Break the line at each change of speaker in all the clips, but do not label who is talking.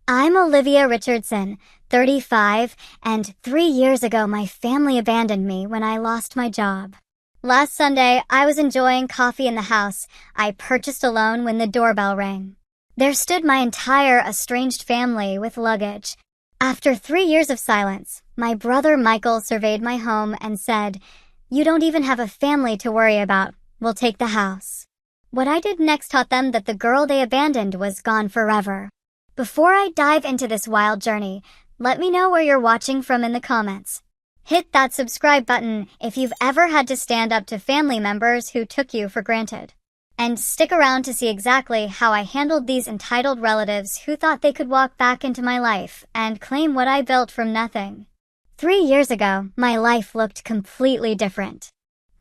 I'm Olivia Richardson, 35, and 3 years ago my family abandoned me when I lost my job. Last Sunday, I was enjoying coffee in the house I purchased alone when the doorbell rang. There stood my entire estranged family with luggage. After 3 years of silence, my brother Michael surveyed my home and said, "You don't even have a family to worry about. We'll take the house." What I did next taught them that the girl they abandoned was gone forever. Before I dive into this wild journey, let me know where you're watching from in the comments. Hit that subscribe button if you've ever had to stand up to family members who took you for granted. And stick around to see exactly how I handled these entitled relatives who thought they could walk back into my life and claim what I built from nothing. 3 years ago, my life looked completely different.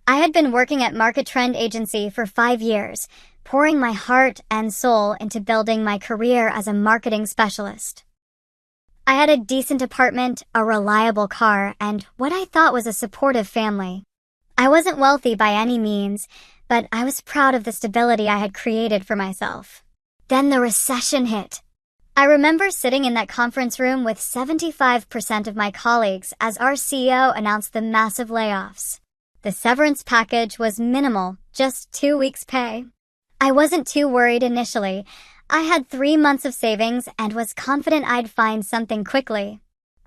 I had been working at Market Trend Agency for 5 years, pouring my heart and soul into building my career as a marketing specialist. I had a decent apartment, a reliable car, and what I thought was a supportive family. I wasn't wealthy by any means, but I was proud of the stability I had created for myself. Then the recession hit. I remember sitting in that conference room with 75% of my colleagues as our CEO announced the massive layoffs. The severance package was minimal, just 2 weeks' pay. I wasn't too worried initially. I had 3 months of savings and was confident I'd find something quickly.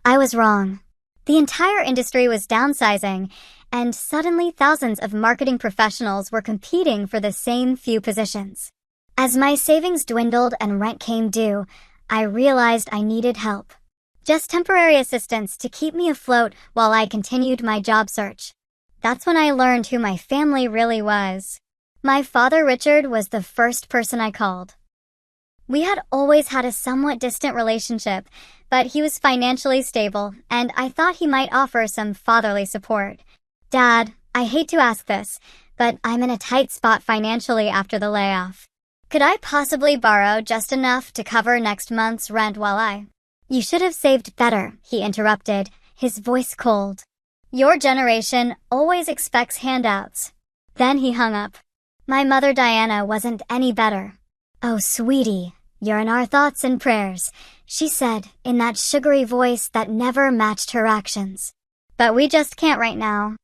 I was wrong. The entire industry was downsizing, and suddenly thousands of marketing professionals were competing for the same few positions. As my savings dwindled and rent came due, I realized I needed help. Just temporary assistance to keep me afloat while I continued my job search. That's when I learned who my family really was. My father, Richard, was the first person I called. We had always had a somewhat distant relationship, but he was financially stable, and I thought he might offer some fatherly support. "Dad, I hate to ask this, but I'm in a tight spot financially after the layoff. Could I possibly borrow just enough to cover next month's rent while I—" "You should have saved better," he interrupted, his voice cold. "Your generation always expects handouts." Then he hung up. My mother Diana wasn't any better. "Oh, sweetie, you're in our thoughts and prayers," she said in that sugary voice that never matched her actions. "But we just can't right now.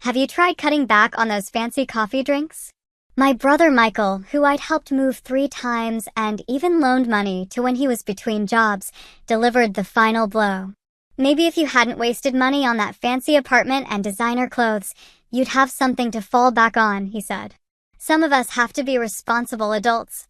Have you tried cutting back on those fancy coffee drinks?" My brother Michael, who I'd helped move 3 times and even loaned money to when he was between jobs, delivered the final blow. "Maybe if you hadn't wasted money on that fancy apartment and designer clothes, you'd have something to fall back on," he said. "Some of us have to be responsible adults."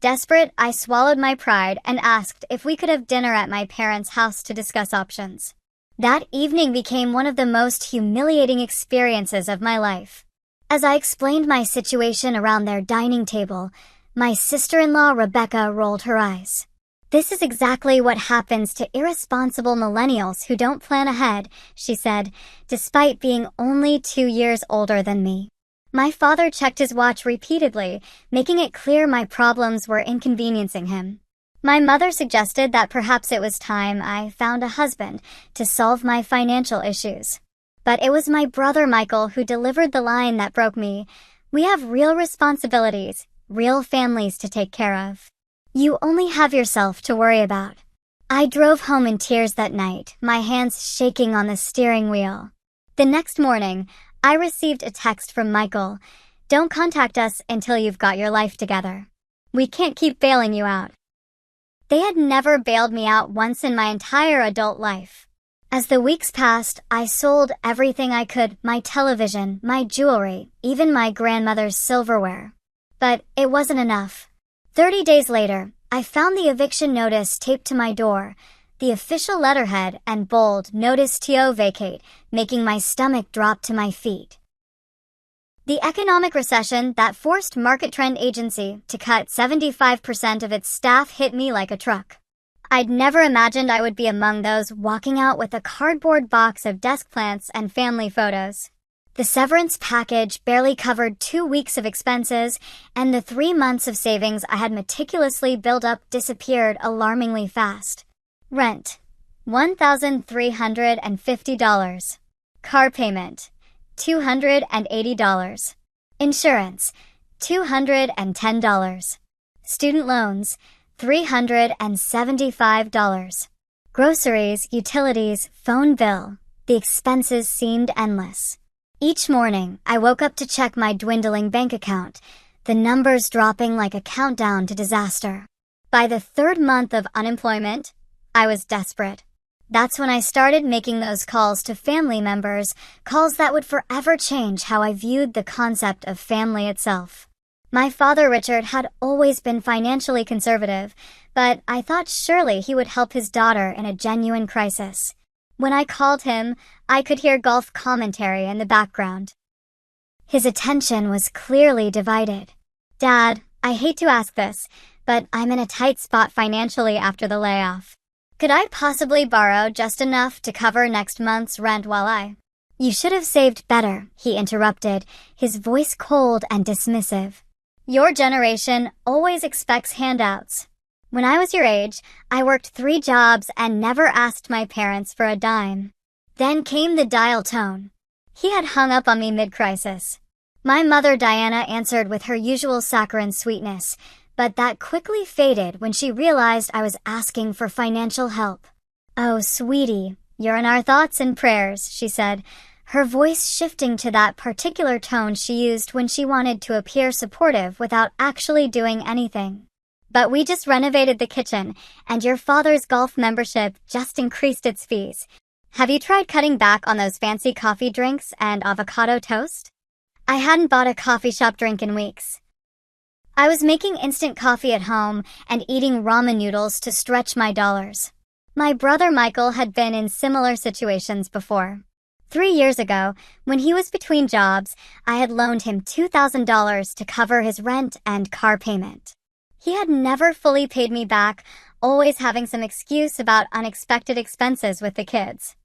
Desperate, I swallowed my pride and asked if we could have dinner at my parents' house to discuss options. That evening became one of the most humiliating experiences of my life. As I explained my situation around their dining table, my sister-in-law Rebecca rolled her eyes. "This is exactly what happens to irresponsible millennials who don't plan ahead," she said, despite being only 2 years older than me. My father checked his watch repeatedly, making it clear my problems were inconveniencing him. My mother suggested that perhaps it was time I found a husband to solve my financial issues. But it was my brother Michael who delivered the line that broke me. "We have real responsibilities, real families to take care of. You only have yourself to worry about." I drove home in tears that night, my hands shaking on the steering wheel. The next morning, I received a text from Michael. "Don't contact us until you've got your life together. We can't keep bailing you out." They had never bailed me out once in my entire adult life. As the weeks passed, I sold everything I could, my television, my jewelry, even my grandmother's silverware. But it wasn't enough. 30 days later, I found the eviction notice taped to my door, the official letterhead and bold "Notice to vacate," making my stomach drop to my feet. The economic recession that forced Market Trend Agency to cut 75% of its staff hit me like a truck. I'd never imagined I would be among those walking out with a cardboard box of desk plants and family photos. The severance package barely covered 2 weeks of expenses, and the 3 months of savings I had meticulously built up disappeared alarmingly fast. Rent, $1,350. Car payment, $280. Insurance, $210. Student loans, $375. Groceries, utilities, phone bill. The expenses seemed endless. Each morning, I woke up to check my dwindling bank account, the numbers dropping like a countdown to disaster. By the third month of unemployment, I was desperate. That's when I started making those calls to family members, calls that would forever change how I viewed the concept of family itself. My father, Richard, had always been financially conservative, but I thought surely he would help his daughter in a genuine crisis. When I called him, I could hear golf commentary in the background. His attention was clearly divided. "Dad, I hate to ask this, but I'm in a tight spot financially after the layoff. Could I possibly borrow just enough to cover next month's rent while I—" "You should have saved better," he interrupted, his voice cold and dismissive. "Your generation always expects handouts. When I was your age, I worked 3 jobs and never asked my parents for a dime." Then came the dial tone. He had hung up on me mid-crisis. My mother, Diana, answered with her usual saccharine sweetness, but that quickly faded when she realized I was asking for financial help. "Oh, sweetie, you're in our thoughts and prayers," she said, her voice shifting to that particular tone she used when she wanted to appear supportive without actually doing anything. "But we just renovated the kitchen, and your father's golf membership just increased its fees. Have you tried cutting back on those fancy coffee drinks and avocado toast?" I hadn't bought a coffee shop drink in weeks. I was making instant coffee at home and eating ramen noodles to stretch my dollars. My brother Michael had been in similar situations before. 3 years ago, when he was between jobs, I had loaned him $2,000 to cover his rent and car payment. He had never fully paid me back, always having some excuse about unexpected expenses with the kids.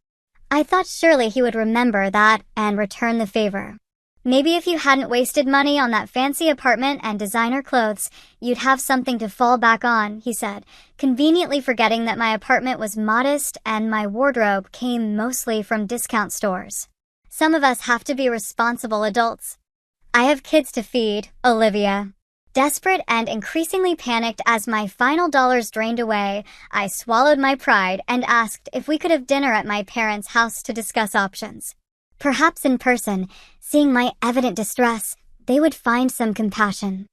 I thought surely he would remember that and return the favor. "Maybe if you hadn't wasted money on that fancy apartment and designer clothes, you'd have something to fall back on," he said, conveniently forgetting that my apartment was modest and my wardrobe came mostly from discount stores. "Some of us have to be responsible adults. I have kids to feed, Olivia." Desperate and increasingly panicked as my final dollars drained away, I swallowed my pride and asked if we could have dinner at my parents' house to discuss options. Perhaps in person, seeing my evident distress, they would find some compassion.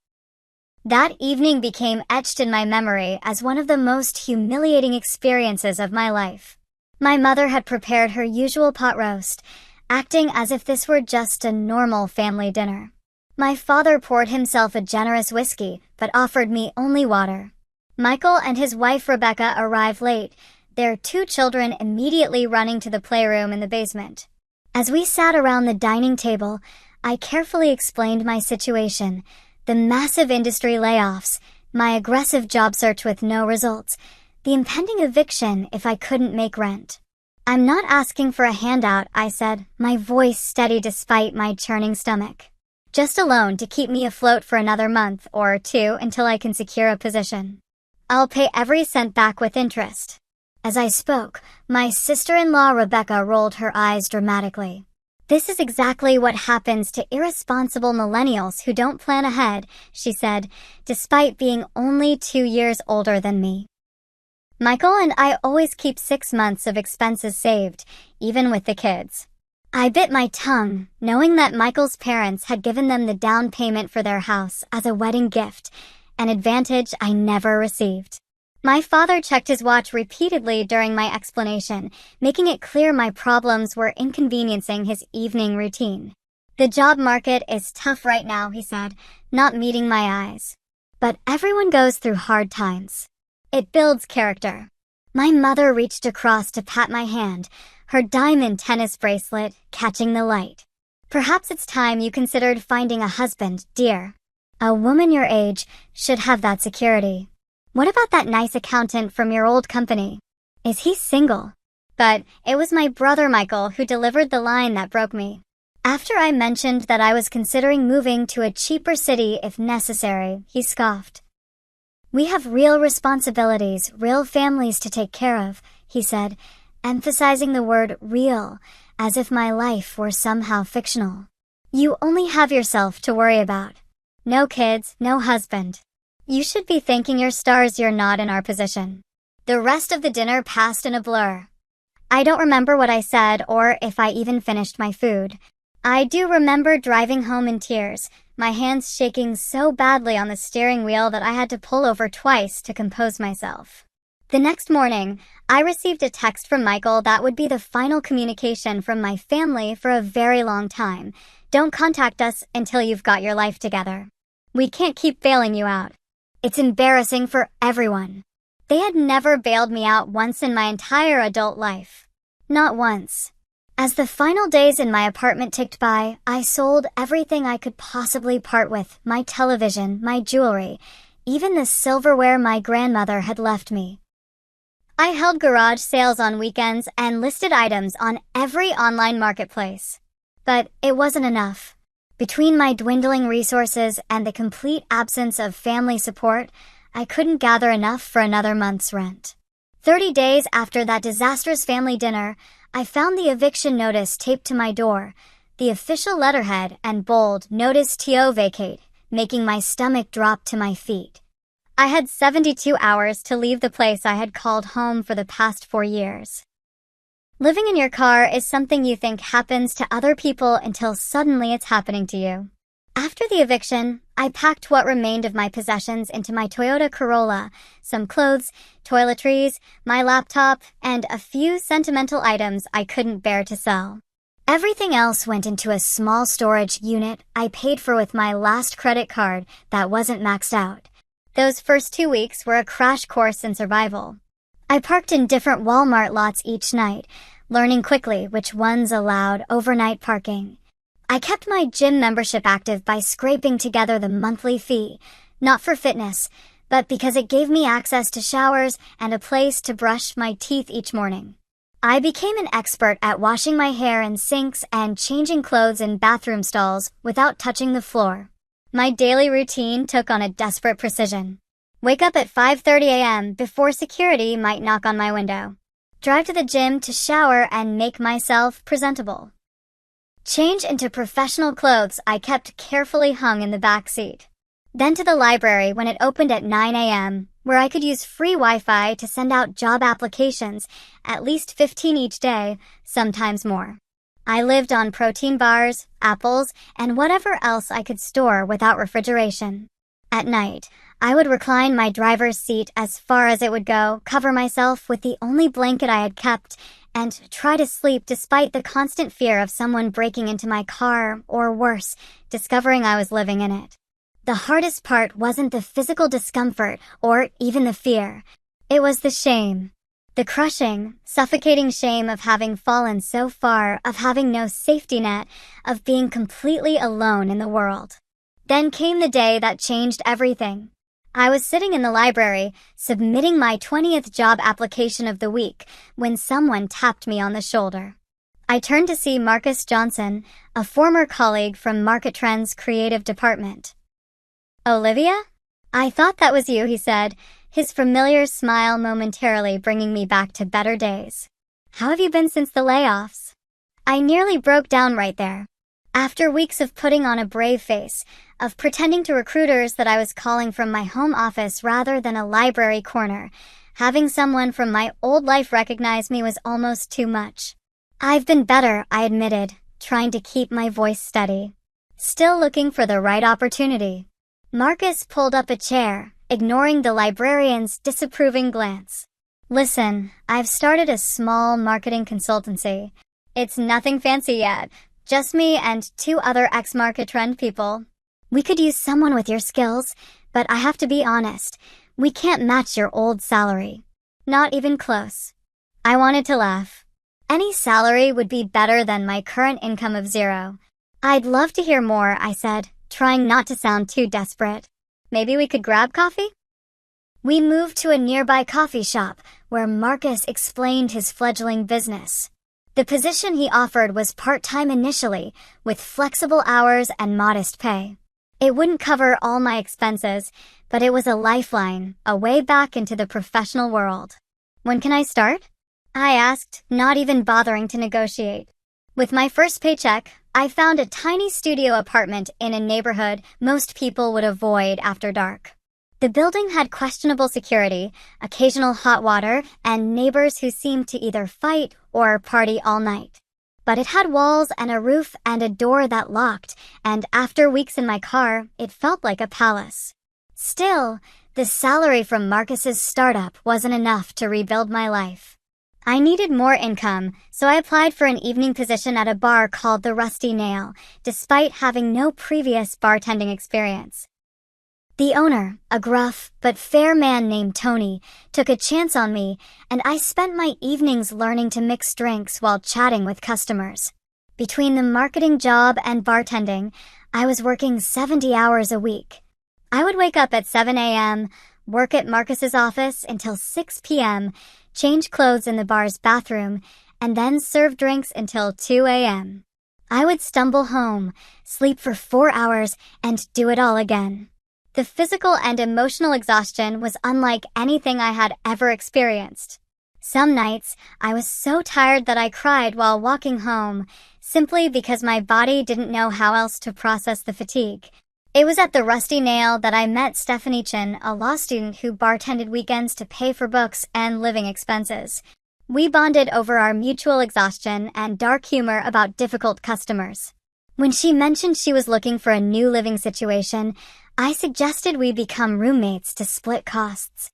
That evening became etched in my memory as one of the most humiliating experiences of my life. My mother had prepared her usual pot roast, acting as if this were just a normal family dinner. My father poured himself a generous whiskey, but offered me only water. Michael and his wife Rebecca arrived late, their 2 children immediately running to the playroom in the basement. As we sat around the dining table, I carefully explained my situation, the massive industry layoffs, my aggressive job search with no results, the impending eviction if I couldn't make rent. "I'm not asking for a handout," I said, my voice steady despite my churning stomach. "Just a loan to keep me afloat for another month or 2 until I can secure a position. I'll pay every cent back with interest." As I spoke, my sister-in-law Rebecca rolled her eyes dramatically. "This is exactly what happens to irresponsible millennials who don't plan ahead," she said, despite being only 2 years older than me. "Michael and I always keep 6 months of expenses saved, even with the kids." I bit my tongue, knowing that Michael's parents had given them the down payment for their house as a wedding gift, an advantage I never received. My father checked his watch repeatedly during my explanation, making it clear my problems were inconveniencing his evening routine. "The job market is tough right now," he said, not meeting my eyes. "But everyone goes through hard times. It builds character." My mother reached across to pat my hand, her diamond tennis bracelet catching the light. "Perhaps it's time you considered finding a husband, dear. A woman your age should have that security. What about that nice accountant from your old company? Is he single?" But it was my brother Michael who delivered the line that broke me. After I mentioned that I was considering moving to a cheaper city if necessary, he scoffed. "We have real responsibilities, real families to take care of," he said, emphasizing the word real, as if my life were somehow fictional. "You only have yourself to worry about. No kids, no husband. You should be thanking your stars you're not in our position. The rest of the dinner passed in a blur. I don't remember what I said or if I even finished my food. I do remember driving home in tears, my hands shaking so badly on the steering wheel that I had to pull over twice to compose myself. The next morning, I received a text from Michael that would be the final communication from my family for a very long time. Don't contact us until you've got your life together. We can't keep bailing you out. It's embarrassing for everyone. They had never bailed me out once in my entire adult life. Not once. As the final days in my apartment ticked by, I sold everything I could possibly part with, my television, my jewelry, even the silverware my grandmother had left me. I held garage sales on weekends and listed items on every online marketplace. But it wasn't enough. Between my dwindling resources and the complete absence of family support, I couldn't gather enough for another month's rent. 30 days after that disastrous family dinner, I found the eviction notice taped to my door, the official letterhead and bold "Notice TO vacate," making my stomach drop to my feet. I had 72 hours to leave the place I had called home for the past 4 years. Living in your car is something you think happens to other people until suddenly it's happening to you. After the eviction, I packed what remained of my possessions into my Toyota Corolla, some clothes, toiletries, my laptop, and a few sentimental items I couldn't bear to sell. Everything else went into a small storage unit I paid for with my last credit card that wasn't maxed out. Those first 2 weeks were a crash course in survival. I parked in different Walmart lots each night, learning quickly which ones allowed overnight parking. I kept my gym membership active by scraping together the monthly fee, not for fitness, but because it gave me access to showers and a place to brush my teeth each morning. I became an expert at washing my hair in sinks and changing clothes in bathroom stalls without touching the floor. My daily routine took on a desperate precision. Wake up at 5:30 a.m. before security might knock on my window. Drive to the gym to shower and make myself presentable. Change into professional clothes I kept carefully hung in the back seat. Then to the library when it opened at 9 a.m., where I could use free Wi-Fi to send out job applications, at least 15 each day, sometimes more. I lived on protein bars, apples, and whatever else I could store without refrigeration. At night, I would recline my driver's seat as far as it would go, cover myself with the only blanket I had kept, and try to sleep despite the constant fear of someone breaking into my car, or worse, discovering I was living in it. The hardest part wasn't the physical discomfort or even the fear. It was the shame. The crushing, suffocating shame of having fallen so far, of having no safety net, of being completely alone in the world. Then came the day that changed everything. I was sitting in the library, submitting my 20th job application of the week, when someone tapped me on the shoulder. I turned to see Marcus Johnson, a former colleague from Market Trends' creative department. "Olivia? I thought that was you," he said, his familiar smile momentarily bringing me back to better days. "How have you been since the layoffs?" I nearly broke down right there. After weeks of putting on a brave face, of pretending to recruiters that I was calling from my home office rather than a library corner, having someone from my old life recognize me was almost too much. "I've been better," I admitted, trying to keep my voice steady. Still looking for the right opportunity. Marcus pulled up a chair, ignoring the librarian's disapproving glance. "Listen, I've started a small marketing consultancy. It's nothing fancy yet. Just me and 2 other ex-Market Trend people. We could use someone with your skills, but I have to be honest, we can't match your old salary. Not even close." I wanted to laugh. Any salary would be better than my current income of 0. "I'd love to hear more," I said, trying not to sound too desperate. "Maybe we could grab coffee?" We moved to a nearby coffee shop where Marcus explained his fledgling business. The position he offered was part-time initially, with flexible hours and modest pay. It wouldn't cover all my expenses, but it was a lifeline, a way back into the professional world. "When can I start?" I asked, not even bothering to negotiate. With my first paycheck, I found a tiny studio apartment in a neighborhood most people would avoid after dark. The building had questionable security, occasional hot water, and neighbors who seemed to either fight or party all night. But it had walls and a roof and a door that locked, and after weeks in my car, it felt like a palace. Still, the salary from Marcus's startup wasn't enough to rebuild my life. I needed more income, so I applied for an evening position at a bar called the Rusty Nail, despite having no previous bartending experience. The owner, a gruff but fair man named Tony, took a chance on me, and I spent my evenings learning to mix drinks while chatting with customers. Between the marketing job and bartending, I was working 70 hours a week. I would wake up at 7 a.m., work at Marcus's office until 6 p.m., change clothes in the bar's bathroom, and then serve drinks until 2 a.m. I would stumble home, sleep for 4 hours, and do it all again. The physical and emotional exhaustion was unlike anything I had ever experienced. Some nights, I was so tired that I cried while walking home, simply because my body didn't know how else to process the fatigue. It was at the Rusty Nail that I met Stephanie Chin, a law student who bartended weekends to pay for books and living expenses. We bonded over our mutual exhaustion and dark humor about difficult customers. When she mentioned she was looking for a new living situation, I suggested we become roommates to split costs.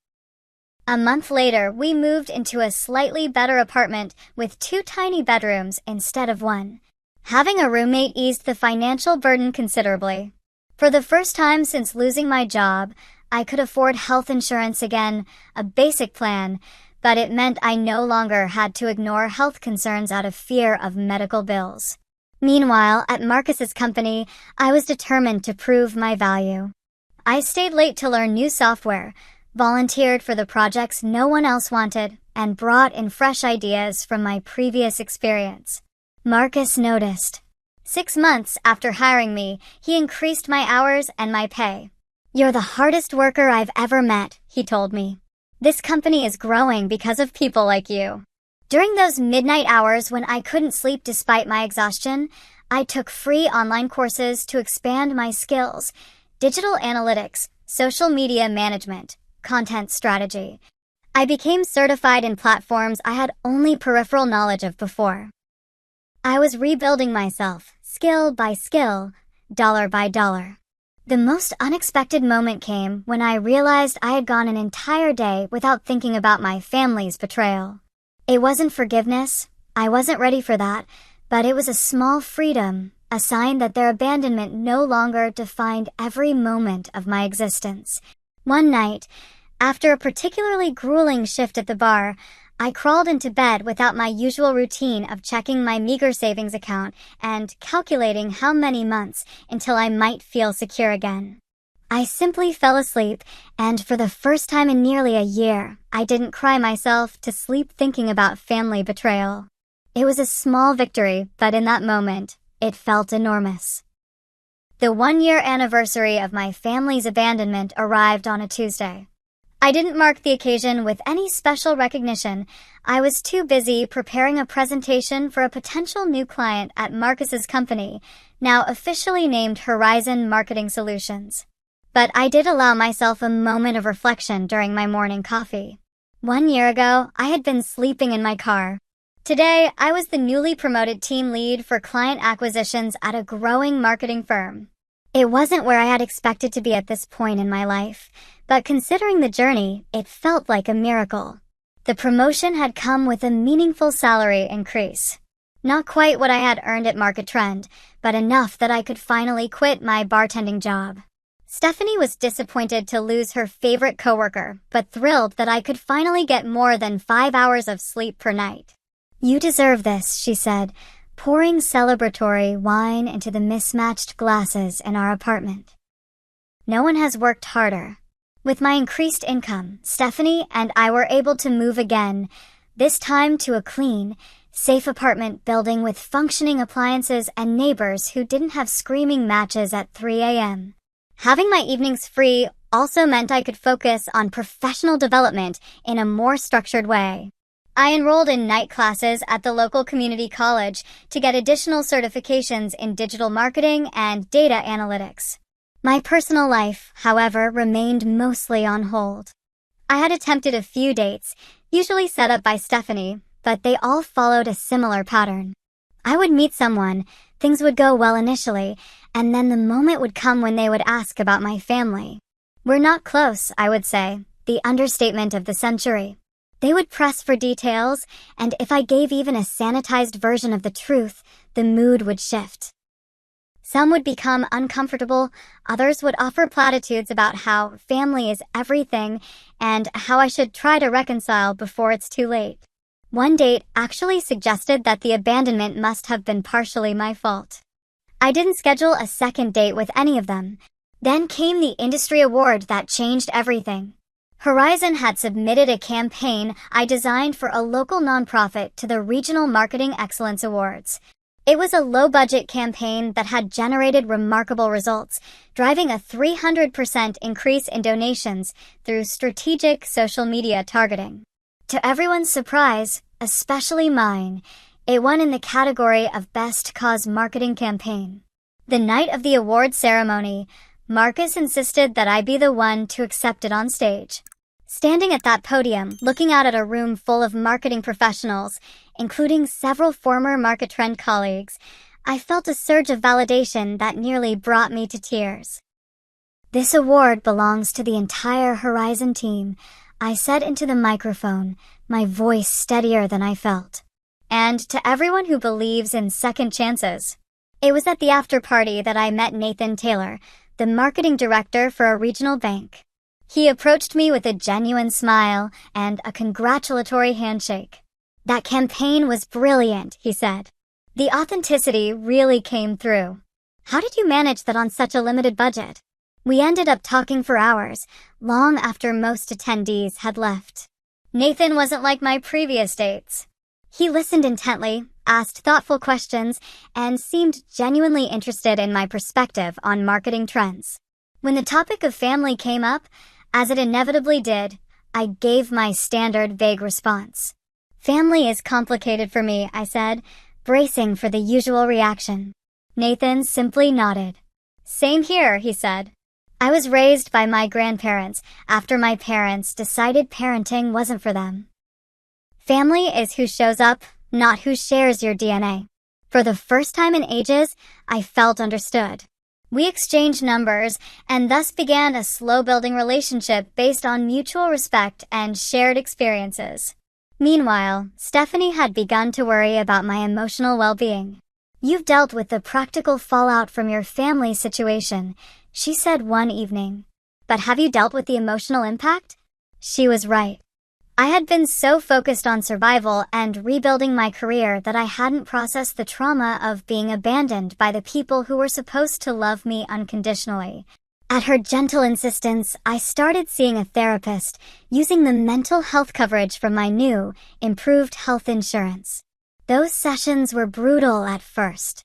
A month later, we moved into a slightly better apartment with 2 tiny bedrooms instead of 1. Having a roommate eased the financial burden considerably. For the first time since losing my job, I could afford health insurance again, a basic plan, but it meant I no longer had to ignore health concerns out of fear of medical bills. Meanwhile, at Marcus's company, I was determined to prove my value. I stayed late to learn new software, volunteered for the projects no one else wanted, and brought in fresh ideas from my previous experience. Marcus noticed. 6 months after hiring me, he increased my hours and my pay. "You're the hardest worker I've ever met," he told me. "This company is growing because of people like you." During those midnight hours when I couldn't sleep despite my exhaustion, I took free online courses to expand my skills: digital analytics, social media management, content strategy. I became certified in platforms I had only peripheral knowledge of before. I was rebuilding myself, skill by skill, dollar by dollar. The most unexpected moment came when I realized I had gone an entire day without thinking about my family's betrayal. It wasn't forgiveness, I wasn't ready for that, but it was a small freedom, a sign that their abandonment no longer defined every moment of my existence. One night, after a particularly grueling shift at the bar, I crawled into bed without my usual routine of checking my meager savings account and calculating how many months until I might feel secure again. I simply fell asleep, and for the first time in nearly a year, I didn't cry myself to sleep thinking about family betrayal. It was a small victory, but in that moment, it felt enormous. The 1-year anniversary of my family's abandonment arrived on a Tuesday. I didn't mark the occasion with any special recognition. I was too busy preparing a presentation for a potential new client at Marcus's company, now officially named Horizon Marketing Solutions. But I did allow myself a moment of reflection during my morning coffee. 1 year ago, I had been sleeping in my car. Today, I was the newly promoted team lead for client acquisitions at a growing marketing firm. It wasn't where I had expected to be at this point in my life, but considering the journey, it felt like a miracle. The promotion had come with a meaningful salary increase. Not quite what I had earned at Market Trend, but enough that I could finally quit my bartending job. Stephanie was disappointed to lose her favorite coworker, but thrilled that I could finally get more than 5 hours of sleep per night. "You deserve this," she said, pouring celebratory wine into the mismatched glasses in our apartment. No one has worked harder. With my increased income, Stephanie and I were able to move again, this time to a clean, safe apartment building with functioning appliances and neighbors who didn't have screaming matches at 3 a.m. Having my evenings free also meant I could focus on professional development in a more structured way. I enrolled in night classes at the local community college to get additional certifications in digital marketing and data analytics. My personal life, however, remained mostly on hold. I had attempted a few dates, usually set up by Stephanie, but they all followed a similar pattern. I would meet someone, things would go well initially, and then the moment would come when they would ask about my family. "We're not close," I would say, the understatement of the century. They would press for details, and if I gave even a sanitized version of the truth, the mood would shift. Some would become uncomfortable, others would offer platitudes about how family is everything and how I should try to reconcile before it's too late. One date actually suggested that the abandonment must have been partially my fault. I didn't schedule a second date with any of them. Then came the industry award that changed everything. Horizon had submitted a campaign I designed for a local nonprofit to the Regional Marketing Excellence Awards. It was a low-budget campaign that had generated remarkable results, driving a 300% increase in donations through strategic social media targeting. To everyone's surprise, especially mine, it won in the category of Best Cause Marketing Campaign. The night of the award ceremony, Marcus insisted that I be the one to accept it on stage. Standing at that podium, looking out at a room full of marketing professionals, including several former Market Trend colleagues, I felt a surge of validation that nearly brought me to tears. "This award belongs to the entire Horizon team," I said into the microphone, my voice steadier than I felt. "And to everyone who believes in second chances." It was at the after party that I met Nathan Taylor, the marketing director for a regional bank. He approached me with a genuine smile and a congratulatory handshake. "That campaign was brilliant," he said. "The authenticity really came through. How did you manage that on such a limited budget?" We ended up talking for hours, long after most attendees had left. Nathan wasn't like my previous dates. He listened intently, asked thoughtful questions, and seemed genuinely interested in my perspective on marketing trends. When the topic of family came up, as it inevitably did, I gave my standard vague response. "Family is complicated for me," I said, bracing for the usual reaction. Nathan simply nodded. "Same here," he said. "I was raised by my grandparents after my parents decided parenting wasn't for them." Family is who shows up, not who shares your DNA. For the first time in ages, I felt understood. We exchanged numbers and thus began a slow-building relationship based on mutual respect and shared experiences. Meanwhile, Stephanie had begun to worry about my emotional well-being. "You've dealt with the practical fallout from your family situation," she said one evening. "But have you dealt with the emotional impact?" She was right. I had been so focused on survival and rebuilding my career that I hadn't processed the trauma of being abandoned by the people who were supposed to love me unconditionally. At her gentle insistence, I started seeing a therapist, using the mental health coverage from my new, improved health insurance. Those sessions were brutal at first.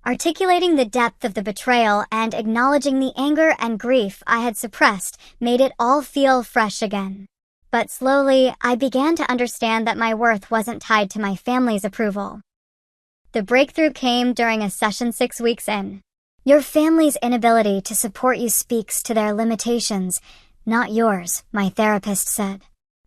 Articulating the depth of the betrayal and acknowledging the anger and grief I had suppressed made it all feel fresh again. But slowly, I began to understand that my worth wasn't tied to my family's approval. The breakthrough came during a session 6 weeks in. "Your family's inability to support you speaks to their limitations, not yours," my therapist said.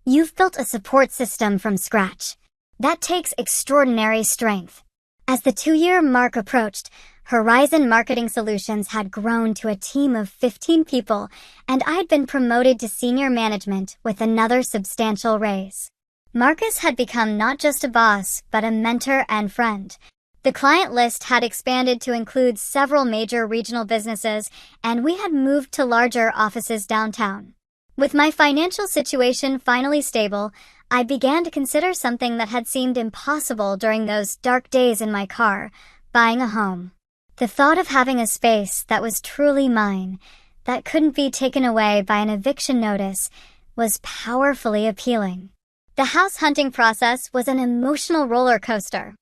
"You've built a support system from scratch. That takes extraordinary strength." As the 2-year mark approached, Horizon Marketing Solutions had grown to a team of 15 people, and I had been promoted to senior management with another substantial raise. Marcus had become not just a boss, but a mentor and friend. The client list had expanded to include several major regional businesses, and we had moved to larger offices downtown. With my financial situation finally stable, I began to consider something that had seemed impossible during those dark days in my car: buying a home. The thought of having a space that was truly mine, that couldn't be taken away by an eviction notice, was powerfully appealing. The house hunting process was an emotional roller coaster.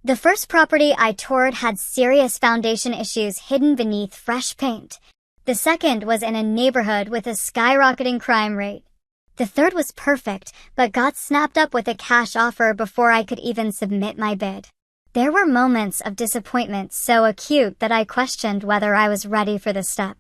The first property I toured had serious foundation issues hidden beneath fresh paint. The second was in a neighborhood with a skyrocketing crime rate. The third was perfect, but got snapped up with a cash offer before I could even submit my bid. There were moments of disappointment so acute that I questioned whether I was ready for the step.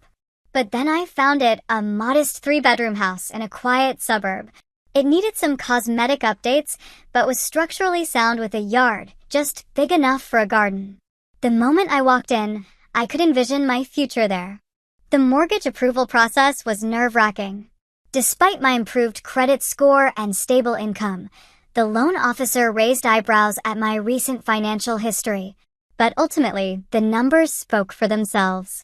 But then I found it a modest 3-bedroom house in a quiet suburb. It needed some cosmetic updates, but was structurally sound with a yard, just big enough for a garden. The moment I walked in, I could envision my future there. The mortgage approval process was nerve-wracking. Despite my improved credit score and stable income, the loan officer raised eyebrows at my recent financial history. But ultimately, the numbers spoke for themselves.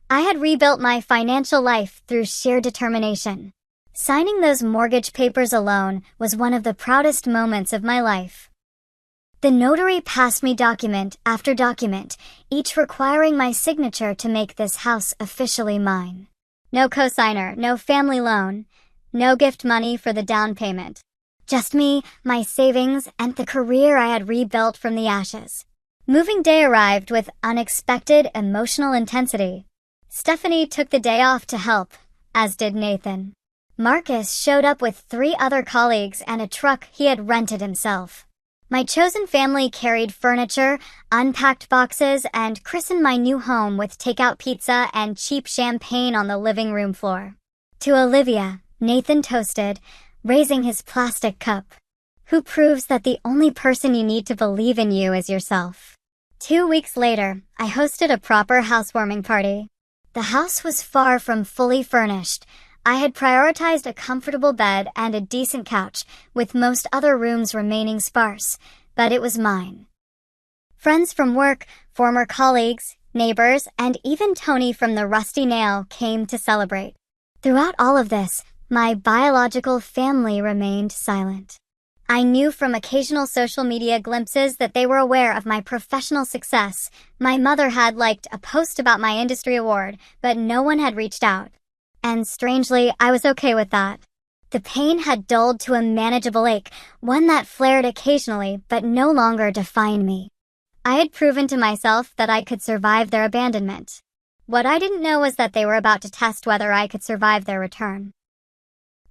I had rebuilt my financial life through sheer determination. Signing those mortgage papers alone was one of the proudest moments of my life. The notary passed me document after document, each requiring my signature to make this house officially mine. No cosigner, no family loan, no gift money for the down payment. Just me, my savings, and the career I had rebuilt from the ashes. Moving day arrived with unexpected emotional intensity. Stephanie took the day off to help, as did Nathan. Marcus showed up with 3 other colleagues and a truck he had rented himself. My chosen family carried furniture, unpacked boxes, and christened my new home with takeout pizza and cheap champagne on the living room floor. To Olivia, Nathan toasted, raising his plastic cup. Who proves that the only person you need to believe in you is yourself. 2 weeks later, I hosted a proper housewarming party. The house was far from fully furnished. I had prioritized a comfortable bed and a decent couch, with most other rooms remaining sparse, but it was mine. Friends from work, former colleagues, neighbors, and even Tony from the Rusty Nail came to celebrate. Throughout all of this, my biological family remained silent. I knew from occasional social media glimpses that they were aware of my professional success. My mother had liked a post about my industry award, but no one had reached out. And strangely, I was okay with that. The pain had dulled to a manageable ache, one that flared occasionally but no longer defined me. I had proven to myself that I could survive their abandonment. What I didn't know was that they were about to test whether I could survive their return.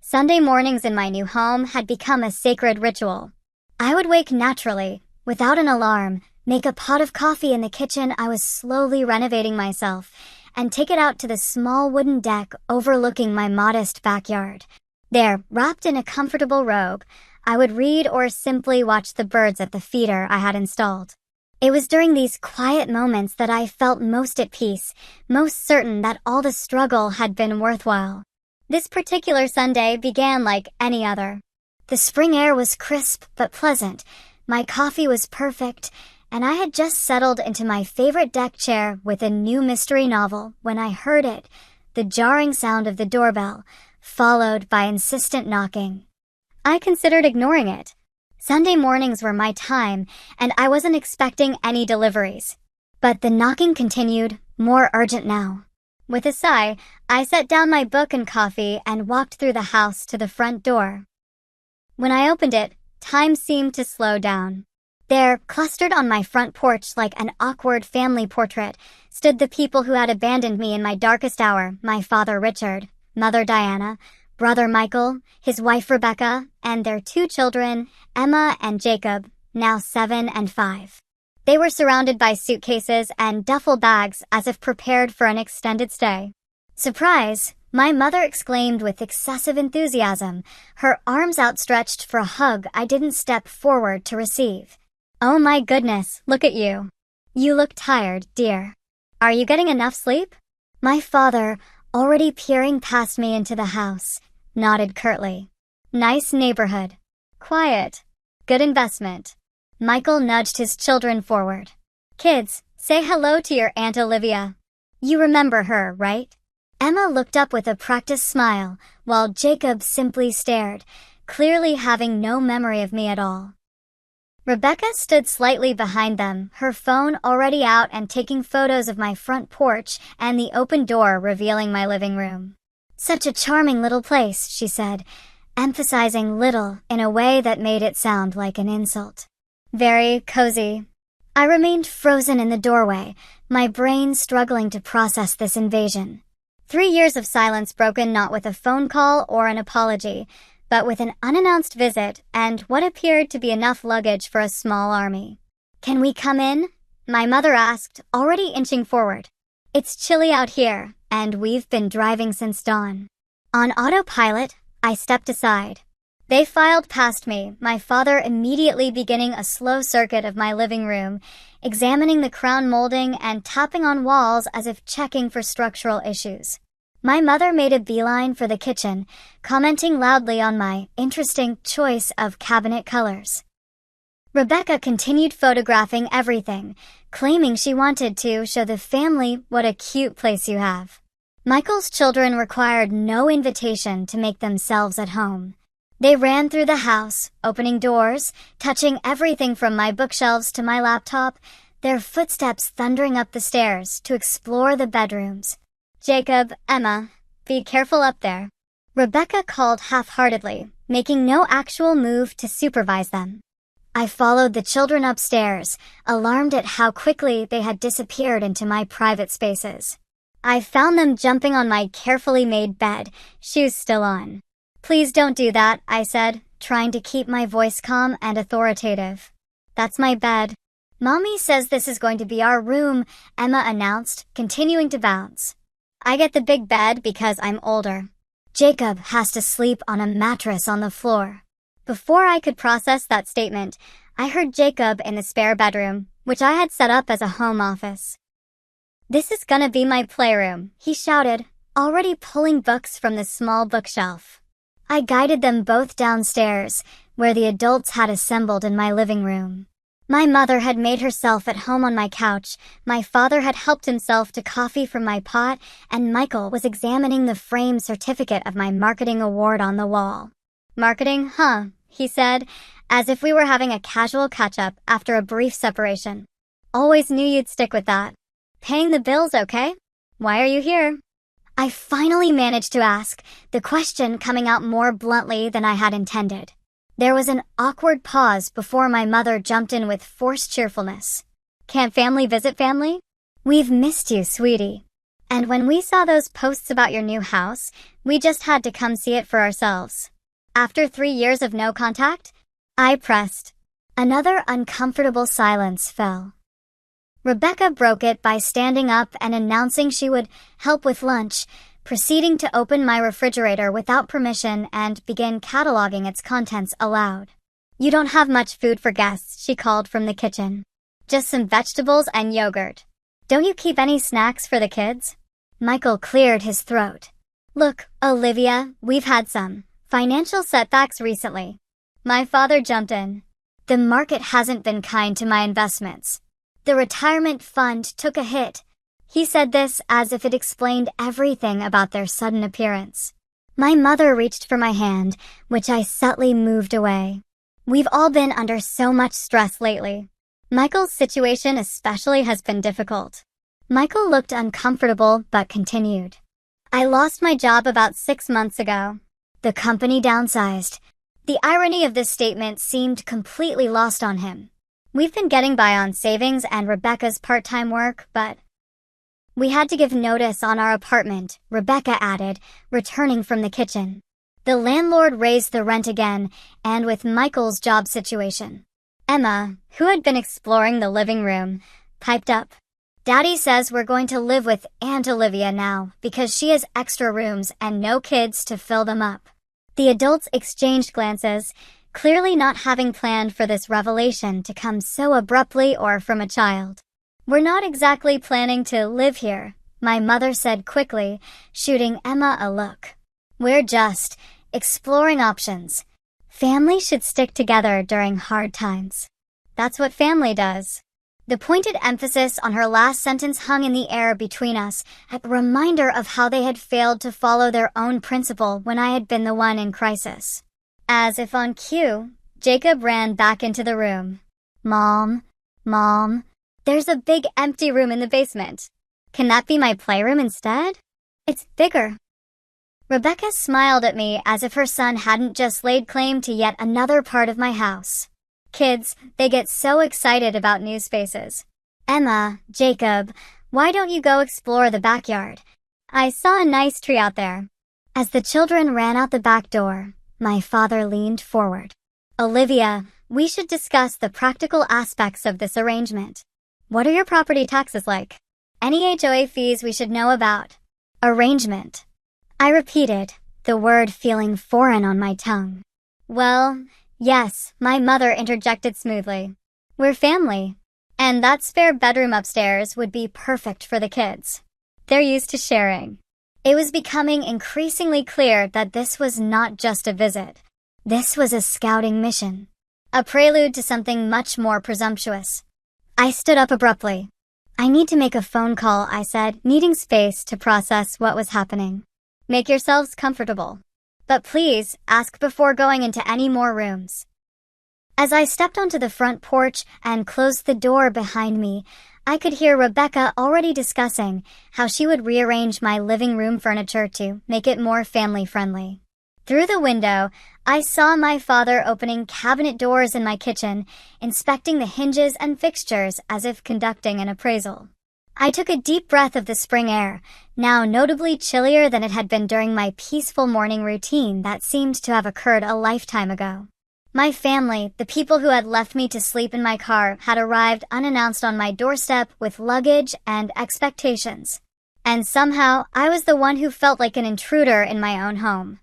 Sunday mornings in my new home had become a sacred ritual. I would wake naturally, without an alarm, make a pot of coffee in the kitchen I was slowly renovating myself, and take it out to the small wooden deck overlooking my modest backyard. There, wrapped in a comfortable robe, I would read or simply watch the birds at the feeder I had installed. It was during these quiet moments that I felt most at peace, most certain that all the struggle had been worthwhile. This particular Sunday began like any other. The spring air was crisp but pleasant, my coffee was perfect, and I had just settled into my favorite deck chair with a new mystery novel when I heard it, the jarring sound of the doorbell, followed by insistent knocking. I considered ignoring it. Sunday mornings were my time, and I wasn't expecting any deliveries. But the knocking continued, more urgent now. With a sigh, I set down my book and coffee and walked through the house to the front door. When I opened it, time seemed to slow down. There, clustered on my front porch like an awkward family portrait, stood the people who had abandoned me in my darkest hour, my father Richard, mother Diana, brother Michael, his wife Rebecca, and their 2 children, Emma and Jacob, now 7 and 5. They were surrounded by suitcases and duffel bags as if prepared for an extended stay. Surprise! My mother exclaimed with excessive enthusiasm, her arms outstretched for a hug I didn't step forward to receive. Oh my goodness, look at you. You look tired, dear. Are you getting enough sleep? My father, already peering past me into the house, nodded curtly. Nice neighborhood. Quiet. Good investment. Michael nudged his children forward. Kids, say hello to your Aunt Olivia. You remember her, right? Emma looked up with a practiced smile, while Jacob simply stared, clearly having no memory of me at all. Rebecca stood slightly behind them, her phone already out and taking photos of my front porch and the open door revealing my living room. Such a charming little place, she said, emphasizing little in a way that made it sound like an insult. Very cozy. I remained frozen in the doorway, my brain struggling to process this invasion. 3 years of silence broken not with a phone call or an apology, but with an unannounced visit and what appeared to be enough luggage for a small army. Can we come in? My mother asked, already inching forward. It's chilly out here, and we've been driving since dawn. On autopilot, I stepped aside. They filed past me, my father immediately beginning a slow circuit of my living room, examining the crown molding and tapping on walls as if checking for structural issues. My mother made a beeline for the kitchen, commenting loudly on my interesting choice of cabinet colors. Rebecca continued photographing everything, claiming she wanted to show the family what a cute place you have. Michael's children required no invitation to make themselves at home. They ran through the house, opening doors, touching everything from my bookshelves to my laptop, their footsteps thundering up the stairs to explore the bedrooms. "Jacob, Emma, be careful up there," Rebecca called half-heartedly, making no actual move to supervise them. I followed the children upstairs, alarmed at how quickly they had disappeared into my private spaces. I found them jumping on my carefully made bed, shoes still on. "Please don't do that," I said, trying to keep my voice calm and authoritative. "That's my bed." "Mommy says this is going to be our room," Emma announced, continuing to bounce. "I get the big bed because I'm older. Jacob has to sleep on a mattress on the floor." Before I could process that statement, I heard Jacob in the spare bedroom, which I had set up as a home office. "This is gonna be my playroom," he shouted, already pulling books from the small bookshelf. I guided them both downstairs, where the adults had assembled in my living room. My mother had made herself at home on my couch, my father had helped himself to coffee from my pot, and Michael was examining the framed certificate of my marketing award on the wall. "Marketing, huh?" he said, as if we were having a casual catch-up after a brief separation. "Always knew you'd stick with that. Paying the bills, okay? Why are you here?" I finally managed to ask, the question coming out more bluntly than I had intended. There was an awkward pause before my mother jumped in with forced cheerfulness. "Can't family visit family? We've missed you, sweetie. And when we saw those posts about your new house, we just had to come see it for ourselves." After 3 years of no contact, I pressed. Another uncomfortable silence fell. Rebecca broke it by standing up and announcing she would help with lunch, proceeding to open my refrigerator without permission and begin cataloging its contents aloud. "You don't have much food for guests," she called from the kitchen. "Just some vegetables and yogurt. Don't you keep any snacks for the kids?" Michael cleared his throat. "Look, Olivia, we've had some financial setbacks recently." My father jumped in. "The market hasn't been kind to my investments. The retirement fund took a hit." He said this as if it explained everything about their sudden appearance. My mother reached for my hand, which I subtly moved away. "We've all been under so much stress lately. Michael's situation especially has been difficult." Michael looked uncomfortable but continued. "I lost my job about 6 months ago. The company downsized." The irony of this statement seemed completely lost on him. "We've been getting by on savings and Rebecca's part-time work, but..." "We had to give notice on our apartment," Rebecca added, returning from the kitchen. "The landlord raised the rent again, and with Michael's job situation." Emma, who had been exploring the living room, piped up. "Daddy says we're going to live with Aunt Olivia now because she has extra rooms and no kids to fill them up." The adults exchanged glances, clearly not having planned for this revelation to come so abruptly or from a child. "We're not exactly planning to live here," my mother said quickly, shooting Emma a look. "We're just exploring options. Family should stick together during hard times. That's what family does." The pointed emphasis on her last sentence hung in the air between us, a reminder of how they had failed to follow their own principle when I had been the one in crisis. As if on cue, Jacob ran back into the room. Mom, there's a big empty room in the basement. Can that be my playroom instead? It's bigger." Rebecca smiled at me as if her son hadn't just laid claim to yet another part of my house. Kids, they get so excited about new spaces. "Emma, Jacob, why don't you go explore the backyard? I saw a nice tree out there." As the children ran out the back door, my father leaned forward. "Olivia, we should discuss the practical aspects of this arrangement. What are your property taxes like? Any HOA fees we should know about? Arrangement. I repeated, the word feeling foreign on my tongue. Well, yes, my mother interjected smoothly. We're family. And that spare bedroom upstairs would be perfect for the kids. They're used to sharing. It was becoming increasingly clear that this was not just a visit. This was a scouting mission. A prelude to something much more presumptuous. I stood up abruptly. I need to make a phone call, I said, needing space to process what was happening. Make yourselves comfortable. But please, ask before going into any more rooms. As I stepped onto the front porch and closed the door behind me, I could hear Rebecca already discussing how she would rearrange my living room furniture to make it more family-friendly. Through the window, I saw my father opening cabinet doors in my kitchen, inspecting the hinges and fixtures as if conducting an appraisal. I took a deep breath of the spring air, now notably chillier than it had been during my peaceful morning routine that seemed to have occurred a lifetime ago. My family, the people who had left me to sleep in my car, had arrived unannounced on my doorstep with luggage and expectations. And somehow, I was the one who felt like an intruder in my own home.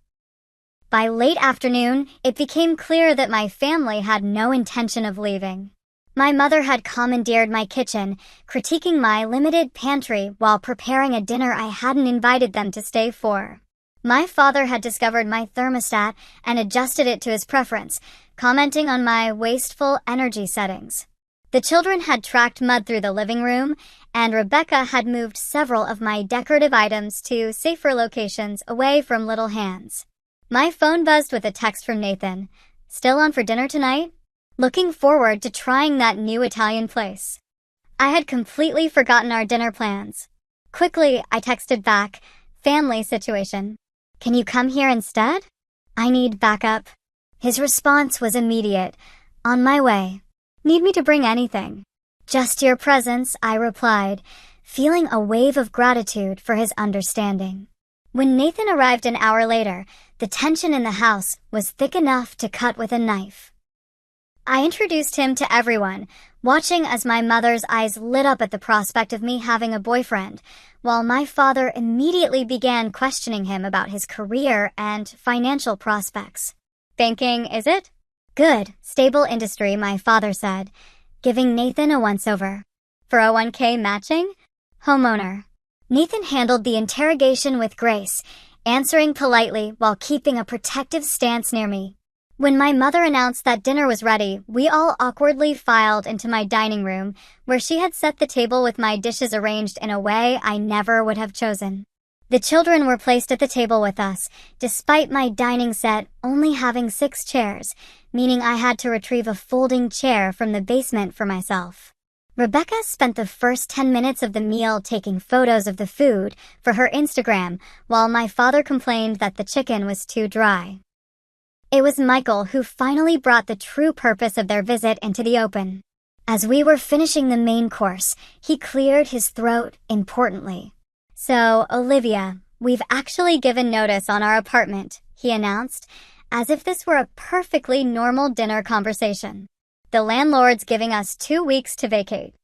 By late afternoon, it became clear that my family had no intention of leaving. My mother had commandeered my kitchen, critiquing my limited pantry while preparing a dinner I hadn't invited them to stay for. My father had discovered my thermostat and adjusted it to his preference, commenting on my wasteful energy settings. The children had tracked mud through the living room, and Rebecca had moved several of my decorative items to safer locations away from little hands. My phone buzzed with a text from Nathan. Still on for dinner tonight? Looking forward to trying that new Italian place. I had completely forgotten our dinner plans. Quickly, I texted back, family situation. Can you come here instead? I need backup. His response was immediate. On my way. Need me to bring anything? Just your presence, I replied, feeling a wave of gratitude for his understanding. When Nathan arrived an hour later, the tension in the house was thick enough to cut with a knife. I introduced him to everyone, watching as my mother's eyes lit up at the prospect of me having a boyfriend, while my father immediately began questioning him about his career and financial prospects. Banking, is it? Good, stable industry, my father said, giving Nathan a once-over. 401k matching? Homeowner. Nathan handled the interrogation with grace, answering politely while keeping a protective stance near me. When my mother announced that dinner was ready, we all awkwardly filed into my dining room, where she had set the table with my dishes arranged in a way I never would have chosen. The children were placed at the table with us, despite my dining set only having 6 chairs, meaning I had to retrieve a folding chair from the basement for myself. Rebecca spent the first 10 minutes of the meal taking photos of the food for her Instagram, while my father complained that the chicken was too dry. It was Michael who finally brought the true purpose of their visit into the open. As we were finishing the main course, he cleared his throat importantly. So, Olivia, we've actually given notice on our apartment, he announced, as if this were a perfectly normal dinner conversation. The landlord's giving us 2 weeks to vacate.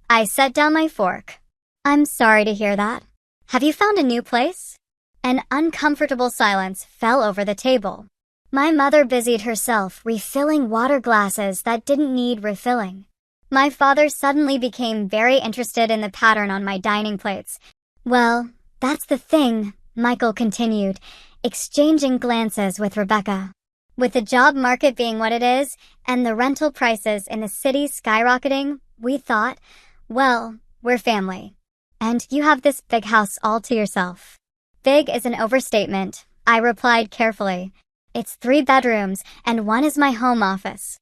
I set down my fork. I'm sorry to hear that. Have you found a new place? An uncomfortable silence fell over the table. My mother busied herself refilling water glasses that didn't need refilling. My father suddenly became very interested in the pattern on my dining plates. Well, that's the thing, Michael continued, exchanging glances with Rebecca. With the job market being what it is, and the rental prices in the city skyrocketing, we thought, well, we're family. And you have this big house all to yourself. Big is an overstatement, I replied carefully. It's 3 bedrooms, and 1 is my home office.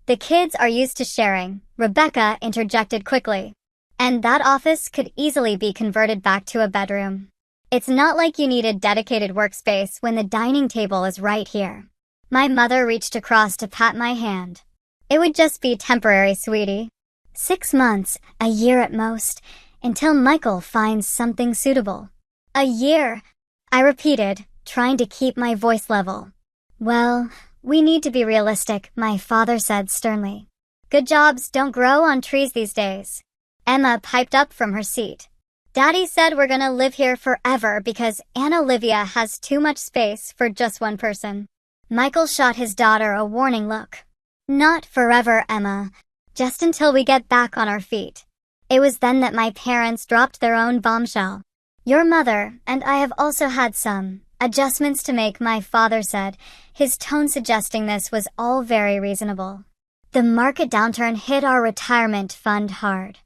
The kids are used to sharing, Rebecca interjected quickly. And that office could easily be converted back to a bedroom. It's not like you need a dedicated workspace when the dining table is right here. My mother reached across to pat my hand. It would just be temporary, sweetie. 6 months, a year at most, until Michael finds something suitable. A year, I repeated, trying to keep my voice level. Well, we need to be realistic, my father said sternly. Good jobs don't grow on trees these days. Emma piped up from her seat. Daddy said we're gonna live here forever because Aunt Olivia has too much space for just one person. Michael shot his daughter a warning look. Not forever, Emma. Just until we get back on our feet. It was then that my parents dropped their own bombshell. Your mother and I have also had some adjustments to make, my father said, his tone suggesting this was all very reasonable. The market downturn hit our retirement fund hard.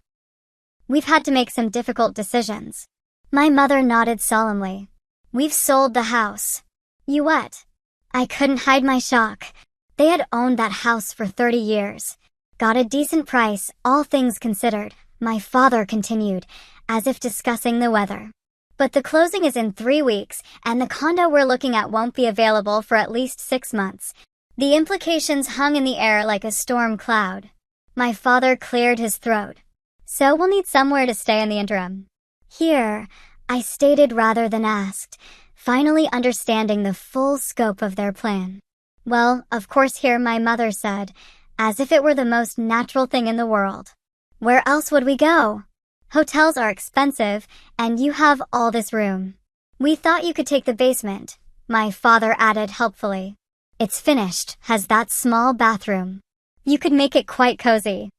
We've had to make some difficult decisions. My mother nodded solemnly. We've sold the house. You what? I couldn't hide my shock. They had owned that house for 30 years. Got a decent price, all things considered, my father continued, as if discussing the weather. But the closing is in 3 weeks, and the condo we're looking at won't be available for at least 6 months. The implications hung in the air like a storm cloud. My father cleared his throat. So we'll need somewhere to stay in the interim. Here, I stated rather than asked, finally understanding the full scope of their plan. Well, of course here, my mother said, as if it were the most natural thing in the world. Where else would we go? Hotels are expensive, and you have all this room. We thought you could take the basement, my father added helpfully. It's finished, has that small bathroom. You could make it quite cozy.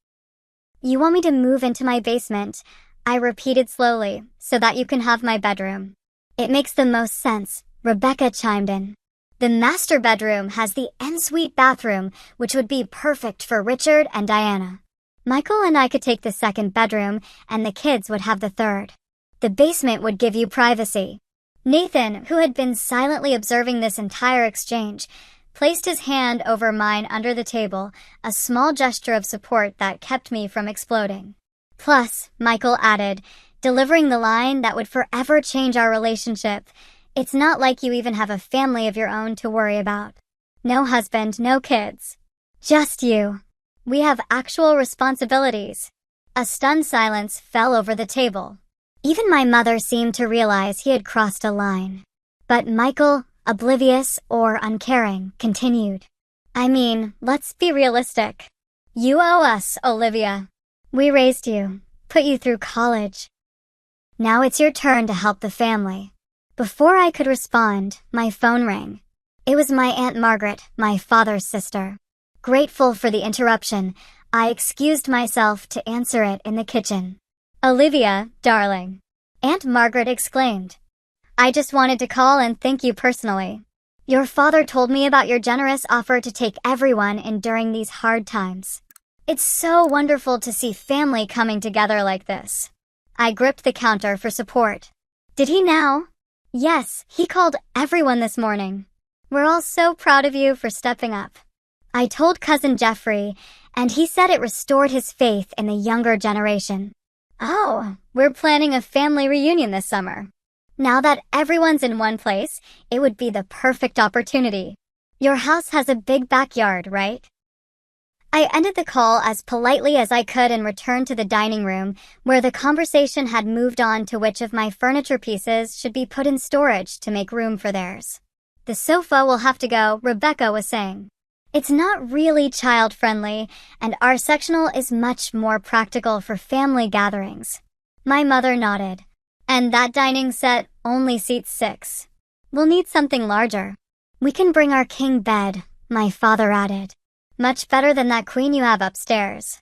You want me to move into my basement? I repeated slowly, so that you can have my bedroom. It makes the most sense, Rebecca chimed in. The master bedroom has the ensuite bathroom, which would be perfect for Richard and Diana. Michael and I could take the second bedroom, and the kids would have the third. The basement would give you privacy. Nathan, who had been silently observing this entire exchange, placed his hand over mine under the table, a small gesture of support that kept me from exploding. Plus, Michael added, delivering the line that would forever change our relationship, it's not like you even have a family of your own to worry about. No husband, no kids. Just you. We have actual responsibilities. A stunned silence fell over the table. Even my mother seemed to realize he had crossed a line. But Michael, oblivious or uncaring, continued. I mean, let's be realistic. You owe us, Olivia. We raised you, put you through college. Now it's your turn to help the family. Before I could respond, my phone rang. It was my Aunt Margaret, my father's sister. Grateful for the interruption, I excused myself to answer it in the kitchen. Olivia, darling. Aunt Margaret exclaimed. I just wanted to call and thank you personally. Your father told me about your generous offer to take everyone in during these hard times. It's so wonderful to see family coming together like this. I gripped the counter for support. Did he now? Yes, he called everyone this morning. We're all so proud of you for stepping up. I told Cousin Jeffrey, and he said it restored his faith in the younger generation. Oh, we're planning a family reunion this summer. Now that everyone's in one place, it would be the perfect opportunity. Your house has a big backyard, right? I ended the call as politely as I could and returned to the dining room, where the conversation had moved on to which of my furniture pieces should be put in storage to make room for theirs. The sofa will have to go, Rebecca was saying. It's not really child-friendly, and our sectional is much more practical for family gatherings. My mother nodded. And that dining set only seats 6. We'll need something larger. We can bring our king bed, my father added. Much better than that queen you have upstairs.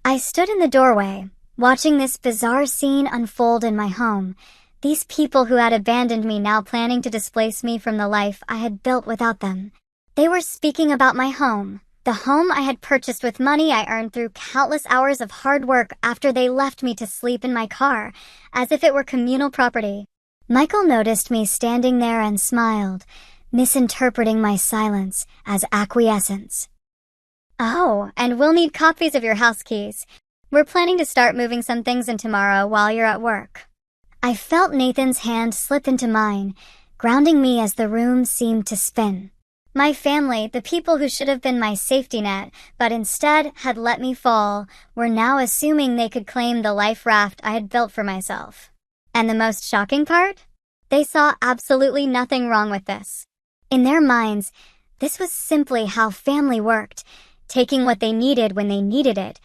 I stood in the doorway, watching this bizarre scene unfold in my home. These people who had abandoned me now planning to displace me from the life I had built without them. They were speaking about my home, the home I had purchased with money I earned through countless hours of hard work after they left me to sleep in my car, as if it were communal property. Michael noticed me standing there and smiled, misinterpreting my silence as acquiescence. Oh, and we'll need copies of your house keys. We're planning to start moving some things in tomorrow while you're at work. I felt Nathan's hand slip into mine, grounding me as the room seemed to spin. My family, the people who should have been my safety net, but instead had let me fall, were now assuming they could claim the life raft I had built for myself. And the most shocking part? They saw absolutely nothing wrong with this. In their minds, this was simply how family worked, taking what they needed when they needed it,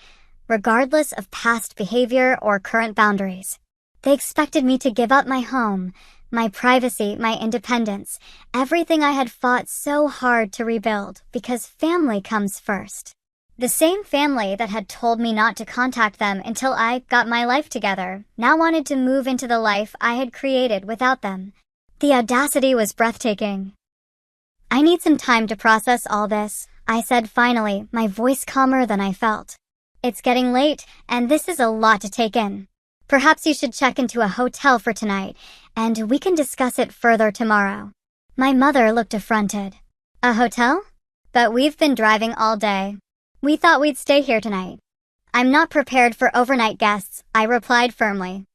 regardless of past behavior or current boundaries. They expected me to give up my home, my privacy, my independence, everything I had fought so hard to rebuild, because family comes first. The same family that had told me not to contact them until I got my life together now wanted to move into the life I had created without them. The audacity was breathtaking. "I need some time to process all this," I said finally, my voice calmer than I felt. "It's getting late, and this is a lot to take in. Perhaps you should check into a hotel for tonight, and we can discuss it further tomorrow." My mother looked affronted. "A hotel? But we've been driving all day. We thought we'd stay here tonight." "I'm not prepared for overnight guests," I replied firmly.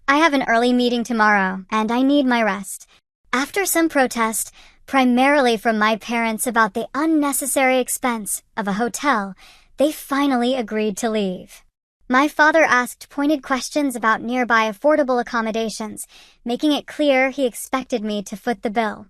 "I have an early meeting tomorrow, and I need my rest." After some protest, primarily from my parents about the unnecessary expense of a hotel, they finally agreed to leave. My father asked pointed questions about nearby affordable accommodations, making it clear he expected me to foot the bill.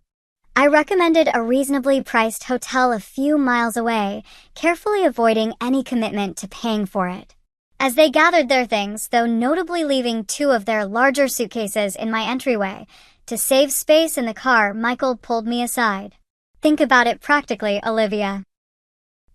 I recommended a reasonably priced hotel a few miles away, carefully avoiding any commitment to paying for it. As they gathered their things, though notably leaving 2 of their larger suitcases in my entryway, to save space in the car, Michael pulled me aside. "Think about it practically, Olivia.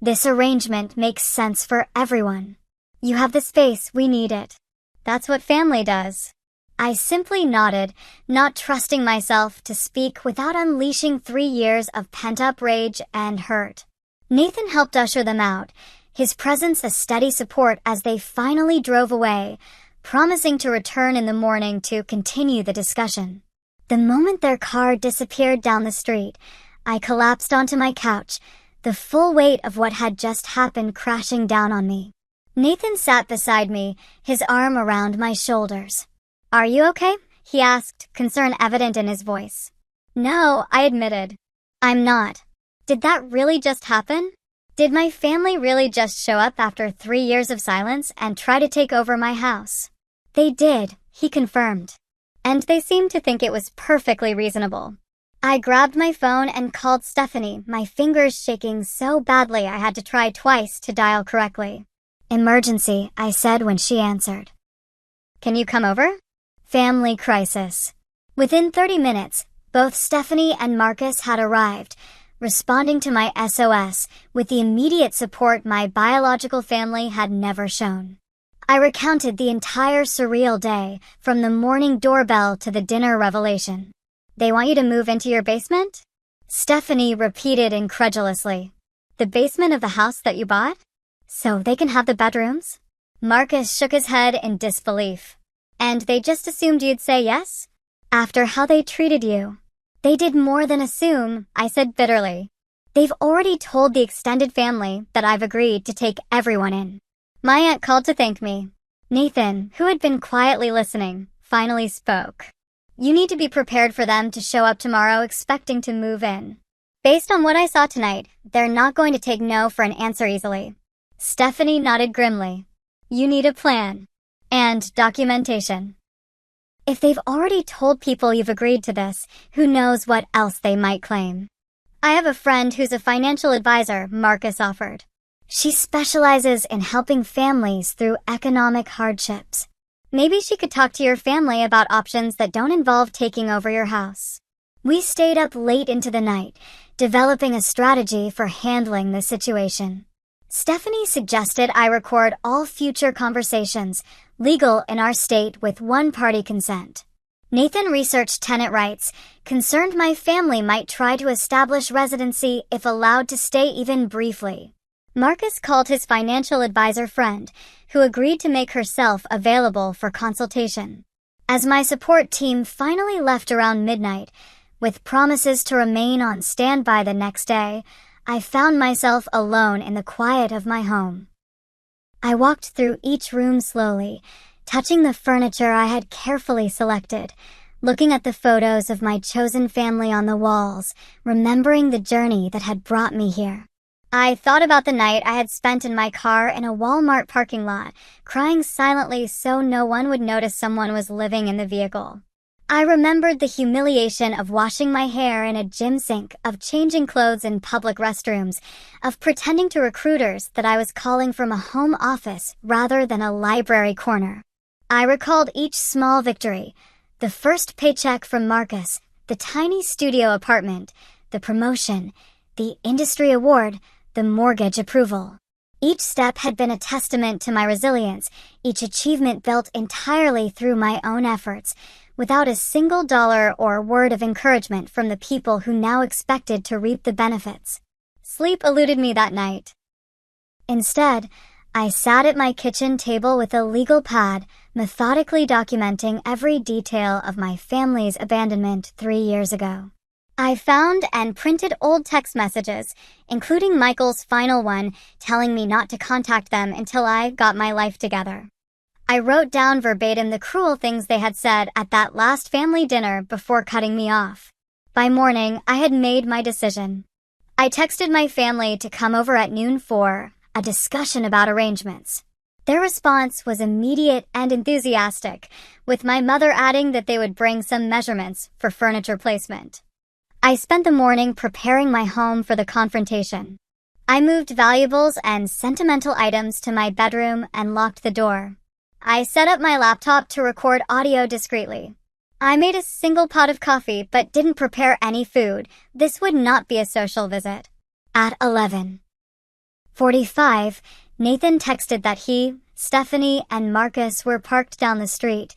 This arrangement makes sense for everyone. You have the space, we need it. That's what family does." I simply nodded, not trusting myself to speak without unleashing 3 years of pent-up rage and hurt. Nathan helped usher them out, his presence a steady support as they finally drove away, promising to return in the morning to continue the discussion. The moment their car disappeared down the street, I collapsed onto my couch, the full weight of what had just happened crashing down on me. Nathan sat beside me, his arm around my shoulders. "Are you okay?" he asked, concern evident in his voice. "No," I admitted. "I'm not." Did that really just happen? Did my family really just show up after 3 years of silence and try to take over my house? They did, he confirmed. And they seemed to think it was perfectly reasonable. I grabbed my phone and called Stephanie, my fingers shaking so badly I had to try twice to dial correctly. "Emergency," I said when she answered. "Can you come over?" Family crisis. Within 30 minutes, both Stephanie and Marcus had arrived, responding to my SOS with the immediate support my biological family had never shown. I recounted the entire surreal day, from the morning doorbell to the dinner revelation. "They want you to move into your basement?" Stephanie repeated incredulously. "The basement of the house that you bought? So they can have the bedrooms?" Marcus shook his head in disbelief. "And they just assumed you'd say yes? After how they treated you?" "They did more than assume," I said bitterly. "They've already told the extended family that I've agreed to take everyone in." My aunt called to thank me. Nathan, who had been quietly listening, finally spoke. "You need to be prepared for them to show up tomorrow expecting to move in. Based on what I saw tonight, they're not going to take no for an answer easily." Stephanie nodded grimly. "You need a plan. And documentation. If they've already told people you've agreed to this, who knows what else they might claim." "I have a friend who's a financial advisor," Marcus offered. "She specializes in helping families through economic hardships. Maybe she could talk to your family about options that don't involve taking over your house." We stayed up late into the night, developing a strategy for handling the situation. Stephanie suggested I record all future conversations, legal in our state with one-party consent. Nathan researched tenant rights, concerned my family might try to establish residency if allowed to stay even briefly. Marcus called his financial advisor friend, who agreed to make herself available for consultation. As my support team finally left around midnight, with promises to remain on standby the next day, I found myself alone in the quiet of my home. I walked through each room slowly, touching the furniture I had carefully selected, looking at the photos of my chosen family on the walls, remembering the journey that had brought me here. I thought about the night I had spent in my car in a Walmart parking lot, crying silently so no one would notice someone was living in the vehicle. I remembered the humiliation of washing my hair in a gym sink, of changing clothes in public restrooms, of pretending to recruiters that I was calling from a home office rather than a library corner. I recalled each small victory: the first paycheck from Marcus, the tiny studio apartment, the promotion, the industry award, the mortgage approval. Each step had been a testament to my resilience, each achievement built entirely through my own efforts, without a single dollar or word of encouragement from the people who now expected to reap the benefits. Sleep eluded me that night. Instead, I sat at my kitchen table with a legal pad, methodically documenting every detail of my family's abandonment 3 years ago. I found and printed old text messages, including Michael's final one telling me not to contact them until I got my life together. I wrote down verbatim the cruel things they had said at that last family dinner before cutting me off. By morning, I had made my decision. I texted my family to come over at noon for a discussion about arrangements. Their response was immediate and enthusiastic, with my mother adding that they would bring some measurements for furniture placement. I spent the morning preparing my home for the confrontation. I moved valuables and sentimental items to my bedroom and locked the door. I set up my laptop to record audio discreetly. I made a single pot of coffee but didn't prepare any food. This would not be a social visit. At 11:45, Nathan texted that he, Stephanie, and Marcus were parked down the street,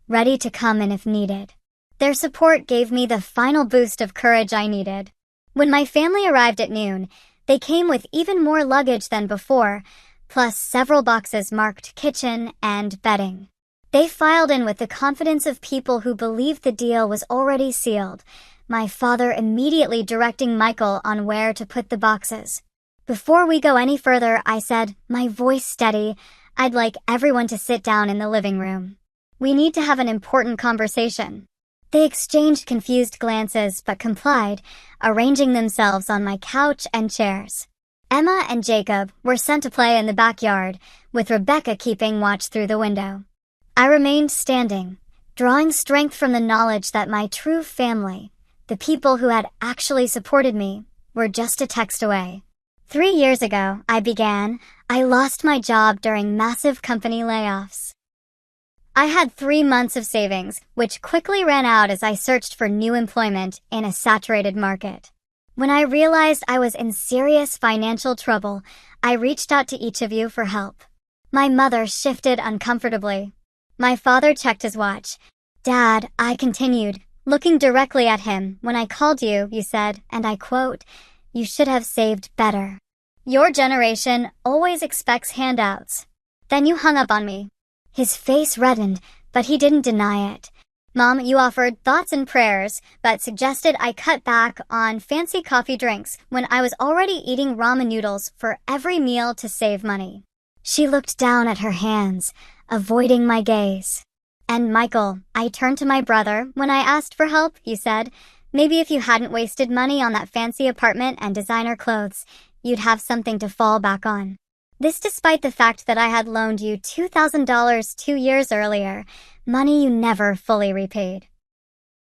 ready to come in if needed. Their support gave me the final boost of courage I needed. When my family arrived at noon, they came with even more luggage than before, plus several boxes marked kitchen and bedding. They filed in with the confidence of people who believed the deal was already sealed, my father immediately directing Michael on where to put the boxes. Before we go any further, I said, my voice steady, I'd like everyone to sit down in the living room. We need to have an important conversation. They exchanged confused glances but complied, arranging themselves on my couch and chairs. Emma and Jacob were sent to play in the backyard, with Rebecca keeping watch through the window. I remained standing, drawing strength from the knowledge that my true family, the people who had actually supported me, were just a text away. 3 years ago, I lost my job during massive company layoffs. I had 3 months of savings, which quickly ran out as I searched for new employment in a saturated market. When I realized I was in serious financial trouble, I reached out to each of you for help. My mother shifted uncomfortably. My father checked his watch. Dad, I continued, looking directly at him. When I called you, you said, and I quote, you should have saved better. Your generation always expects handouts. Then you hung up on me. His face reddened, but he didn't deny it. Mom, you offered thoughts and prayers, but suggested I cut back on fancy coffee drinks when I was already eating ramen noodles for every meal to save money. She looked down at her hands, avoiding my gaze. And Michael, I turned to my brother when I asked for help, you said. Maybe if you hadn't wasted money on that fancy apartment and designer clothes, you'd have something to fall back on. This despite the fact that I had loaned you $2,000 2 years earlier, money you never fully repaid.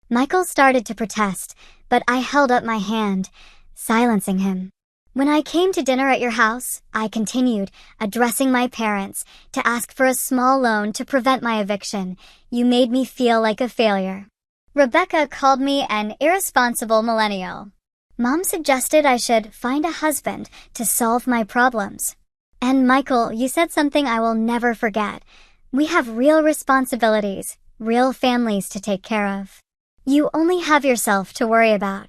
Michael started to protest, but I held up my hand, silencing him. When I came to dinner at your house, I continued, addressing my parents, to ask for a small loan to prevent my eviction. You made me feel like a failure. Rebecca called me an irresponsible millennial. Mom suggested I should find a husband to solve my problems. And Michael, you said something I will never forget. We have real responsibilities, real families to take care of. You only have yourself to worry about.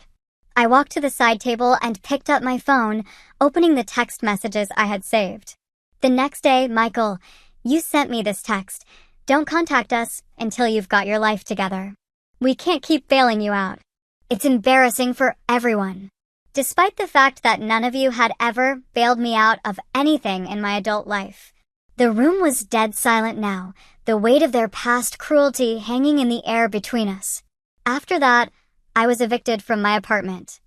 I walked to the side table and picked up my phone, opening the text messages I had saved. The next day, Michael, you sent me this text. Don't contact us until you've got your life together. We can't keep bailing you out. It's embarrassing for everyone. Despite the fact that none of you had ever bailed me out of anything in my adult life. The room was dead silent now, the weight of their past cruelty hanging in the air between us. After that, I was evicted from my apartment.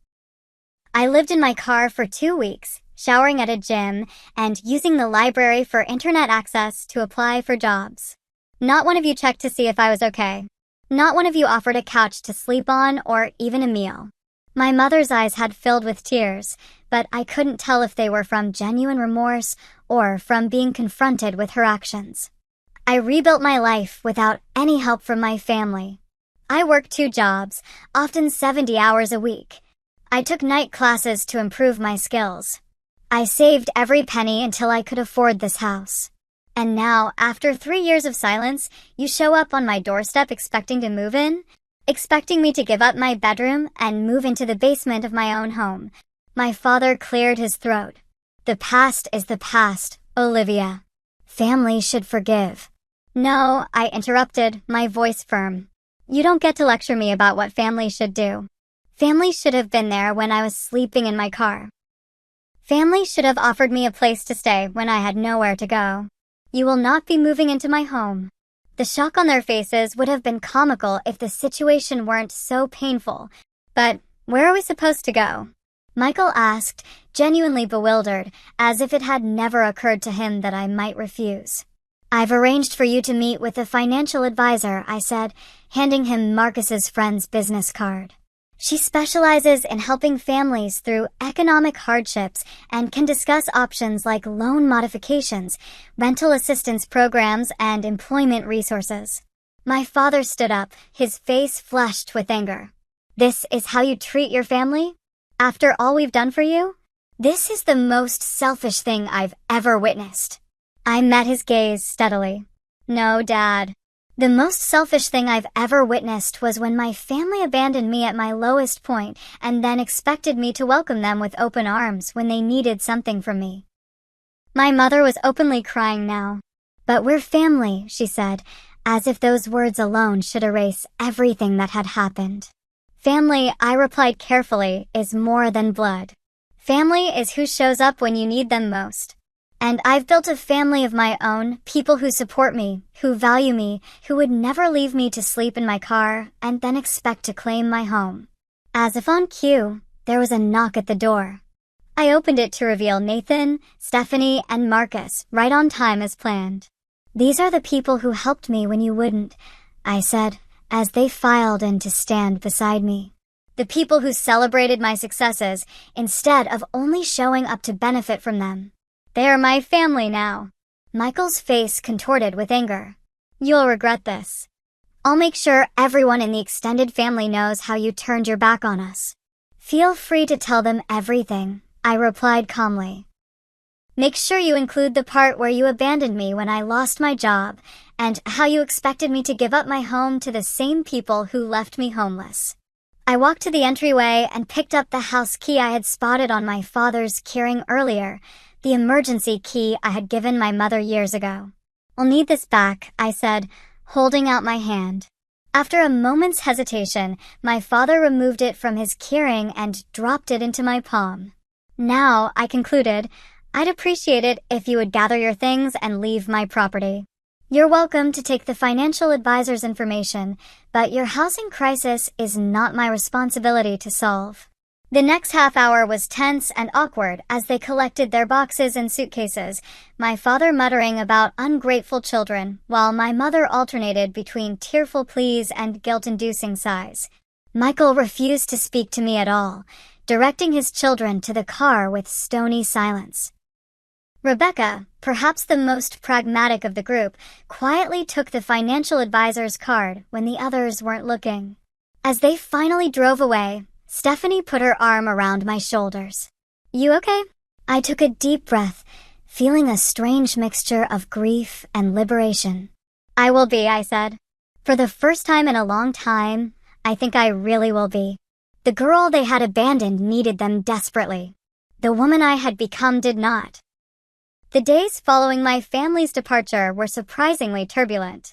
I lived in my car for 2 weeks, showering at a gym and using the library for internet access to apply for jobs. Not one of you checked to see if I was okay. Not one of you offered a couch to sleep on or even a meal. My mother's eyes had filled with tears, but I couldn't tell if they were from genuine remorse or from being confronted with her actions. I rebuilt my life without any help from my family. I worked 2 jobs, often 70 hours a week. I took night classes to improve my skills. I saved every penny until I could afford this house. And now, after 3 years of silence, you show up on my doorstep expecting to move in? Expecting me to give up my bedroom and move into the basement of my own home. My father cleared his throat. The past is the past, Olivia. Family should forgive. No, I interrupted, my voice firm. You don't get to lecture me about what family should do. Family should have been there when I was sleeping in my car. Family should have offered me a place to stay when I had nowhere to go. You will not be moving into my home. The shock on their faces would have been comical if the situation weren't so painful. But where are we supposed to go? Michael asked, genuinely bewildered, as if it had never occurred to him that I might refuse. I've arranged for you to meet with a financial advisor, I said, handing him Marcus's friend's business card. She specializes in helping families through economic hardships and can discuss options like loan modifications, rental assistance programs, and employment resources. My father stood up, his face flushed with anger. This is how you treat your family? After all we've done for you? This is the most selfish thing I've ever witnessed. I met his gaze steadily. No, Dad. The most selfish thing I've ever witnessed was when my family abandoned me at my lowest point and then expected me to welcome them with open arms when they needed something from me. My mother was openly crying now. But we're family, she said, as if those words alone should erase everything that had happened. Family, I replied carefully, is more than blood. Family is who shows up when you need them most. And I've built a family of my own, people who support me, who value me, who would never leave me to sleep in my car and then expect to claim my home. As if on cue, there was a knock at the door. I opened it to reveal Nathan, Stephanie, and Marcus, right on time as planned. These are the people who helped me when you wouldn't, I said, as they filed in to stand beside me. The people who celebrated my successes instead of only showing up to benefit from them. They are my family now. Michael's face contorted with anger. You'll regret this. I'll make sure everyone in the extended family knows how you turned your back on us. Feel free to tell them everything, I replied calmly. Make sure you include the part where you abandoned me when I lost my job, and how you expected me to give up my home to the same people who left me homeless. I walked to the entryway and picked up the house key I had spotted on my father's keyring earlier, the emergency key I had given my mother years ago. I'll need this back, I said, holding out my hand. After a moment's hesitation, my father removed it from his keyring and dropped it into my palm. Now, I concluded, I'd appreciate it if you would gather your things and leave my property. You're welcome to take the financial advisor's information, but your housing crisis is not my responsibility to solve. The next half hour was tense and awkward as they collected their boxes and suitcases, my father muttering about ungrateful children, while my mother alternated between tearful pleas and guilt-inducing sighs. Michael refused to speak to me at all, directing his children to the car with stony silence. Rebecca, perhaps the most pragmatic of the group, quietly took the financial advisor's card when the others weren't looking. As they finally drove away, Stephanie put her arm around my shoulders. You okay? I took a deep breath, feeling a strange mixture of grief and liberation. I will be, I said. For the first time in a long time, I think I really will be. The girl they had abandoned needed them desperately. The woman I had become did not. The days following my family's departure were surprisingly turbulent.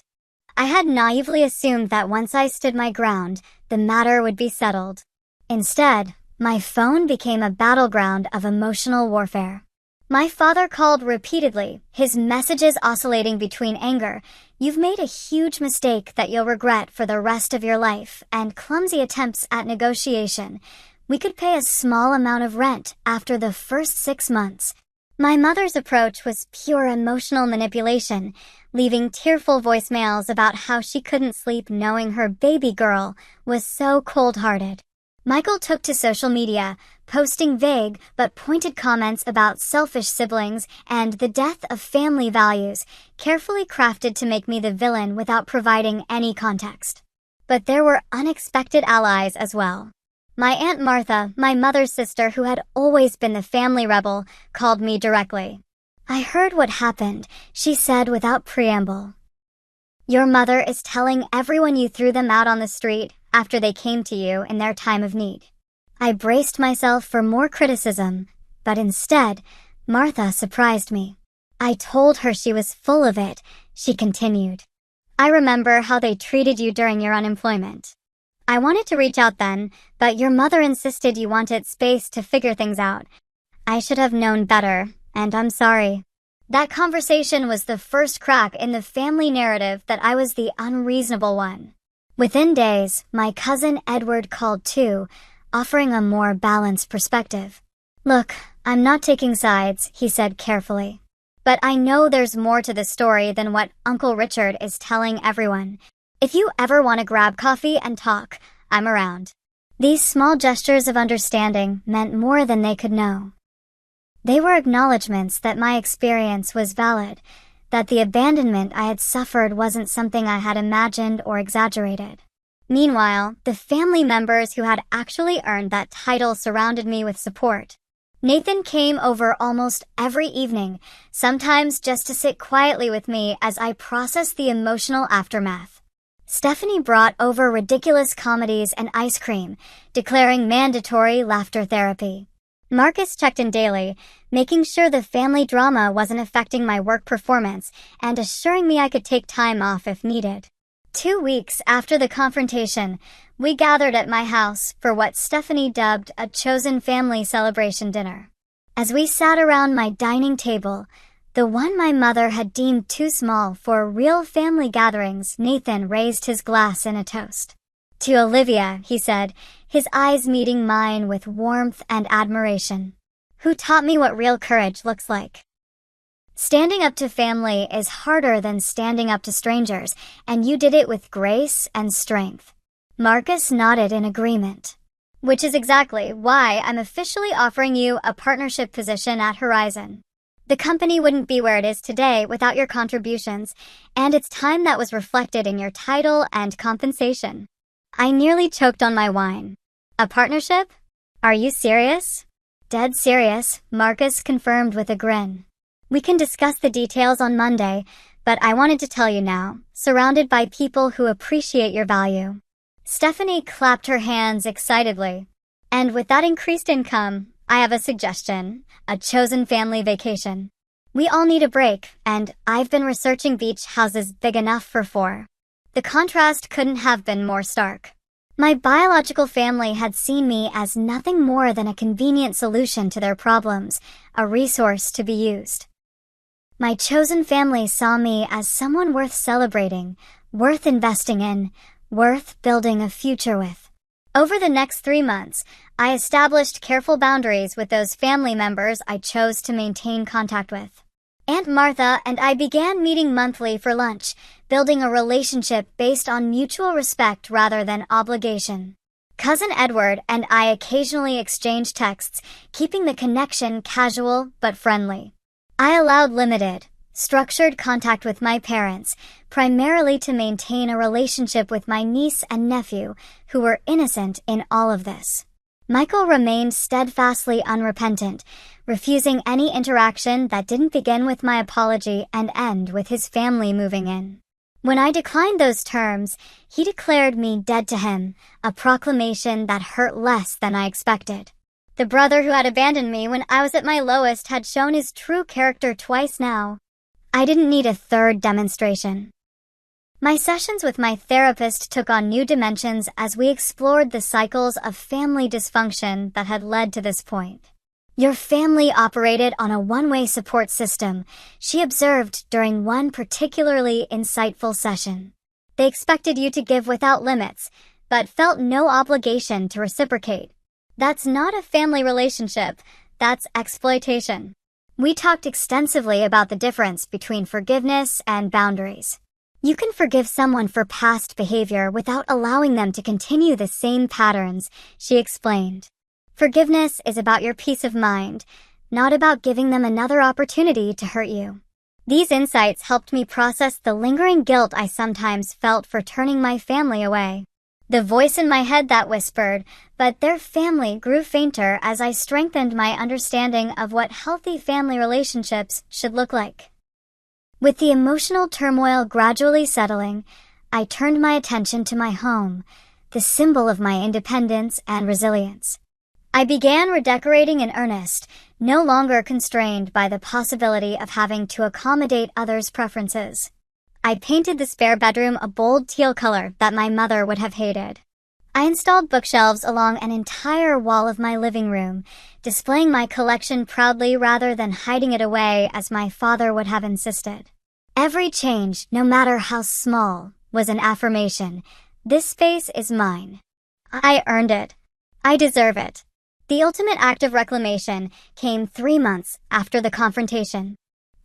I had naively assumed that once I stood my ground, the matter would be settled. Instead, my phone became a battleground of emotional warfare. My father called repeatedly, his messages oscillating between anger, "You've made a huge mistake that you'll regret for the rest of your life," and clumsy attempts at negotiation. We could pay a small amount of rent after the first 6 months. My mother's approach was pure emotional manipulation, leaving tearful voicemails about how she couldn't sleep knowing her baby girl was so cold-hearted. Michael took to social media, posting vague but pointed comments about selfish siblings and the death of family values, carefully crafted to make me the villain without providing any context. But there were unexpected allies as well. My Aunt Martha, my mother's sister who had always been the family rebel, called me directly. "I heard what happened," she said without preamble. "Your mother is telling everyone you threw them out on the street after they came to you in their time of need." I braced myself for more criticism, but instead, Martha surprised me. "I told her she was full of it," she continued. "I remember how they treated you during your unemployment. I wanted to reach out then, but your mother insisted you wanted space to figure things out. I should have known better, and I'm sorry." That conversation was the first crack in the family narrative that I was the unreasonable one. Within days, my cousin Edward called too, offering a more balanced perspective. "Look, I'm not taking sides," he said carefully. "But I know there's more to the story than what Uncle Richard is telling everyone. If you ever want to grab coffee and talk, I'm around." These small gestures of understanding meant more than they could know. They were acknowledgments that my experience was valid, that the abandonment I had suffered wasn't something I had imagined or exaggerated. Meanwhile, the family members who had actually earned that title surrounded me with support. Nathan came over almost every evening, sometimes just to sit quietly with me as I processed the emotional aftermath. Stephanie brought over ridiculous comedies and ice cream, declaring mandatory laughter therapy. Marcus checked in daily, making sure the family drama wasn't affecting my work performance and assuring me I could take time off if needed. 2 weeks after the confrontation, we gathered at my house for what Stephanie dubbed a chosen family celebration dinner. As we sat around my dining table, the one my mother had deemed too small for real family gatherings, Nathan raised his glass in a toast. "To Olivia," he said, his eyes meeting mine with warmth and admiration. "Who taught me what real courage looks like." Standing up to family is harder than standing up to strangers, and you did it with grace and strength. Marcus nodded in agreement. "Which is exactly why I'm officially offering you a partnership position at Horizon. The company wouldn't be where it is today without your contributions, and it's time that was reflected in your title and compensation." I nearly choked on my wine. "A partnership? Are you serious?" "Dead serious," Marcus confirmed with a grin. "We can discuss the details on Monday, but I wanted to tell you now, surrounded by people who appreciate your value." Stephanie clapped her hands excitedly. "And with that increased income, I have a suggestion, a chosen family vacation. We all need a break, and I've been researching beach houses big enough for 4. The contrast couldn't have been more stark. My biological family had seen me as nothing more than a convenient solution to their problems, a resource to be used. My chosen family saw me as someone worth celebrating, worth investing in, worth building a future with. Over the next 3 months, I established careful boundaries with those family members I chose to maintain contact with. Aunt Martha and I began meeting monthly for lunch, building a relationship based on mutual respect rather than obligation. Cousin Edward and I occasionally exchanged texts, keeping the connection casual but friendly. I allowed limited, structured contact with my parents, primarily to maintain a relationship with my niece and nephew, who were innocent in all of this. Michael remained steadfastly unrepentant, refusing any interaction that didn't begin with my apology and end with his family moving in. When I declined those terms, he declared me dead to him, a proclamation that hurt less than I expected. The brother who had abandoned me when I was at my lowest had shown his true character twice now. I didn't need a third demonstration. My sessions with my therapist took on new dimensions as we explored the cycles of family dysfunction that had led to this point. "Your family operated on a one-way support system," she observed during one particularly insightful session. "They expected you to give without limits, but felt no obligation to reciprocate. That's not a family relationship, that's exploitation." We talked extensively about the difference between forgiveness and boundaries. You can forgive someone for past behavior without allowing them to continue the same patterns, she explained. Forgiveness is about your peace of mind, not about giving them another opportunity to hurt you. These insights helped me process the lingering guilt I sometimes felt for turning my family away. The voice in my head that whispered, "But their family," grew fainter as I strengthened my understanding of what healthy family relationships should look like. With the emotional turmoil gradually settling, I turned my attention to my home, the symbol of my independence and resilience. I began redecorating in earnest, no longer constrained by the possibility of having to accommodate others' preferences. I painted the spare bedroom a bold teal color that my mother would have hated. I installed bookshelves along an entire wall of my living room, displaying my collection proudly rather than hiding it away as my father would have insisted. Every change, no matter how small, was an affirmation. This space is mine. I earned it. I deserve it. The ultimate act of reclamation came 3 months after the confrontation.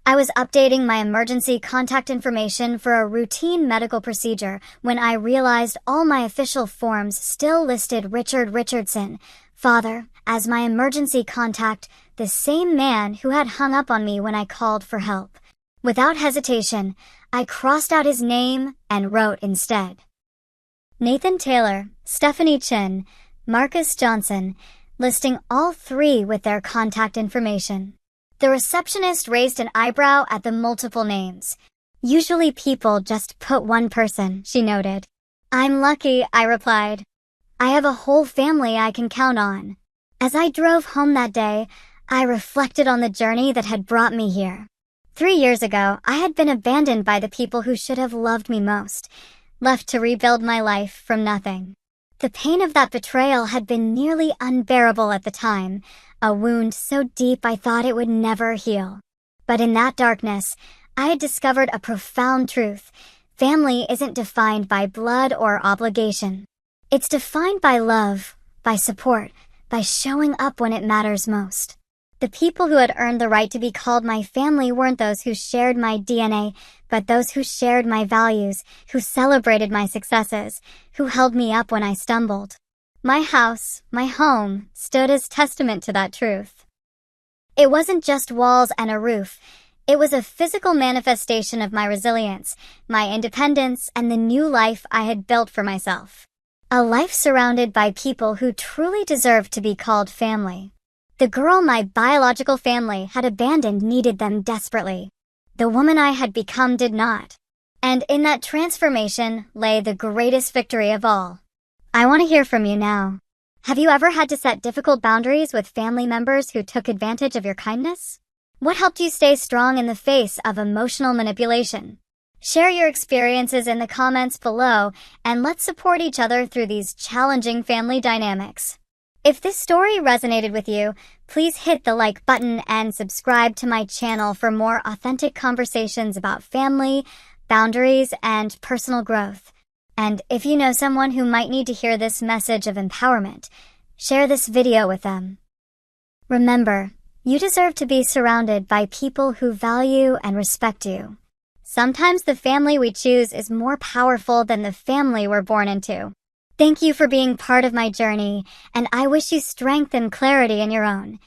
I was updating my emergency contact information for a routine medical procedure when I realized all my official forms still listed Richard Richardson, father, as my emergency contact, the same man who had hung up on me when I called for help. Without hesitation, I crossed out his name and wrote instead, Nathan Taylor, Stephanie Chin, Marcus Johnson, listing all 3 with their contact information. The receptionist raised an eyebrow at the multiple names. "Usually people just put one person," she noted. "I'm lucky," I replied. "I have a whole family I can count on." As I drove home that day, I reflected on the journey that had brought me here. 3 years ago, I had been abandoned by the people who should have loved me most, left to rebuild my life from nothing. The pain of that betrayal had been nearly unbearable at the time, a wound so deep I thought it would never heal. But in that darkness, I had discovered a profound truth. Family isn't defined by blood or obligation. It's defined by love, by support, by showing up when it matters most. The people who had earned the right to be called my family weren't those who shared my DNA, but those who shared my values, who celebrated my successes, who held me up when I stumbled. My house, my home, stood as testament to that truth. It wasn't just walls and a roof. It was a physical manifestation of my resilience, my independence, and the new life I had built for myself. A life surrounded by people who truly deserved to be called family. The girl my biological family had abandoned needed them desperately. The woman I had become did not. And in that transformation lay the greatest victory of all. I want to hear from you now. Have you ever had to set difficult boundaries with family members who took advantage of your kindness? What helped you stay strong in the face of emotional manipulation? Share your experiences in the comments below, and let's support each other through these challenging family dynamics. If this story resonated with you, please hit the like button and subscribe to my channel for more authentic conversations about family, boundaries, and personal growth. And if you know someone who might need to hear this message of empowerment, share this video with them. Remember, you deserve to be surrounded by people who value and respect you. Sometimes the family we choose is more powerful than the family we're born into. Thank you for being part of my journey, and I wish you strength and clarity in your own.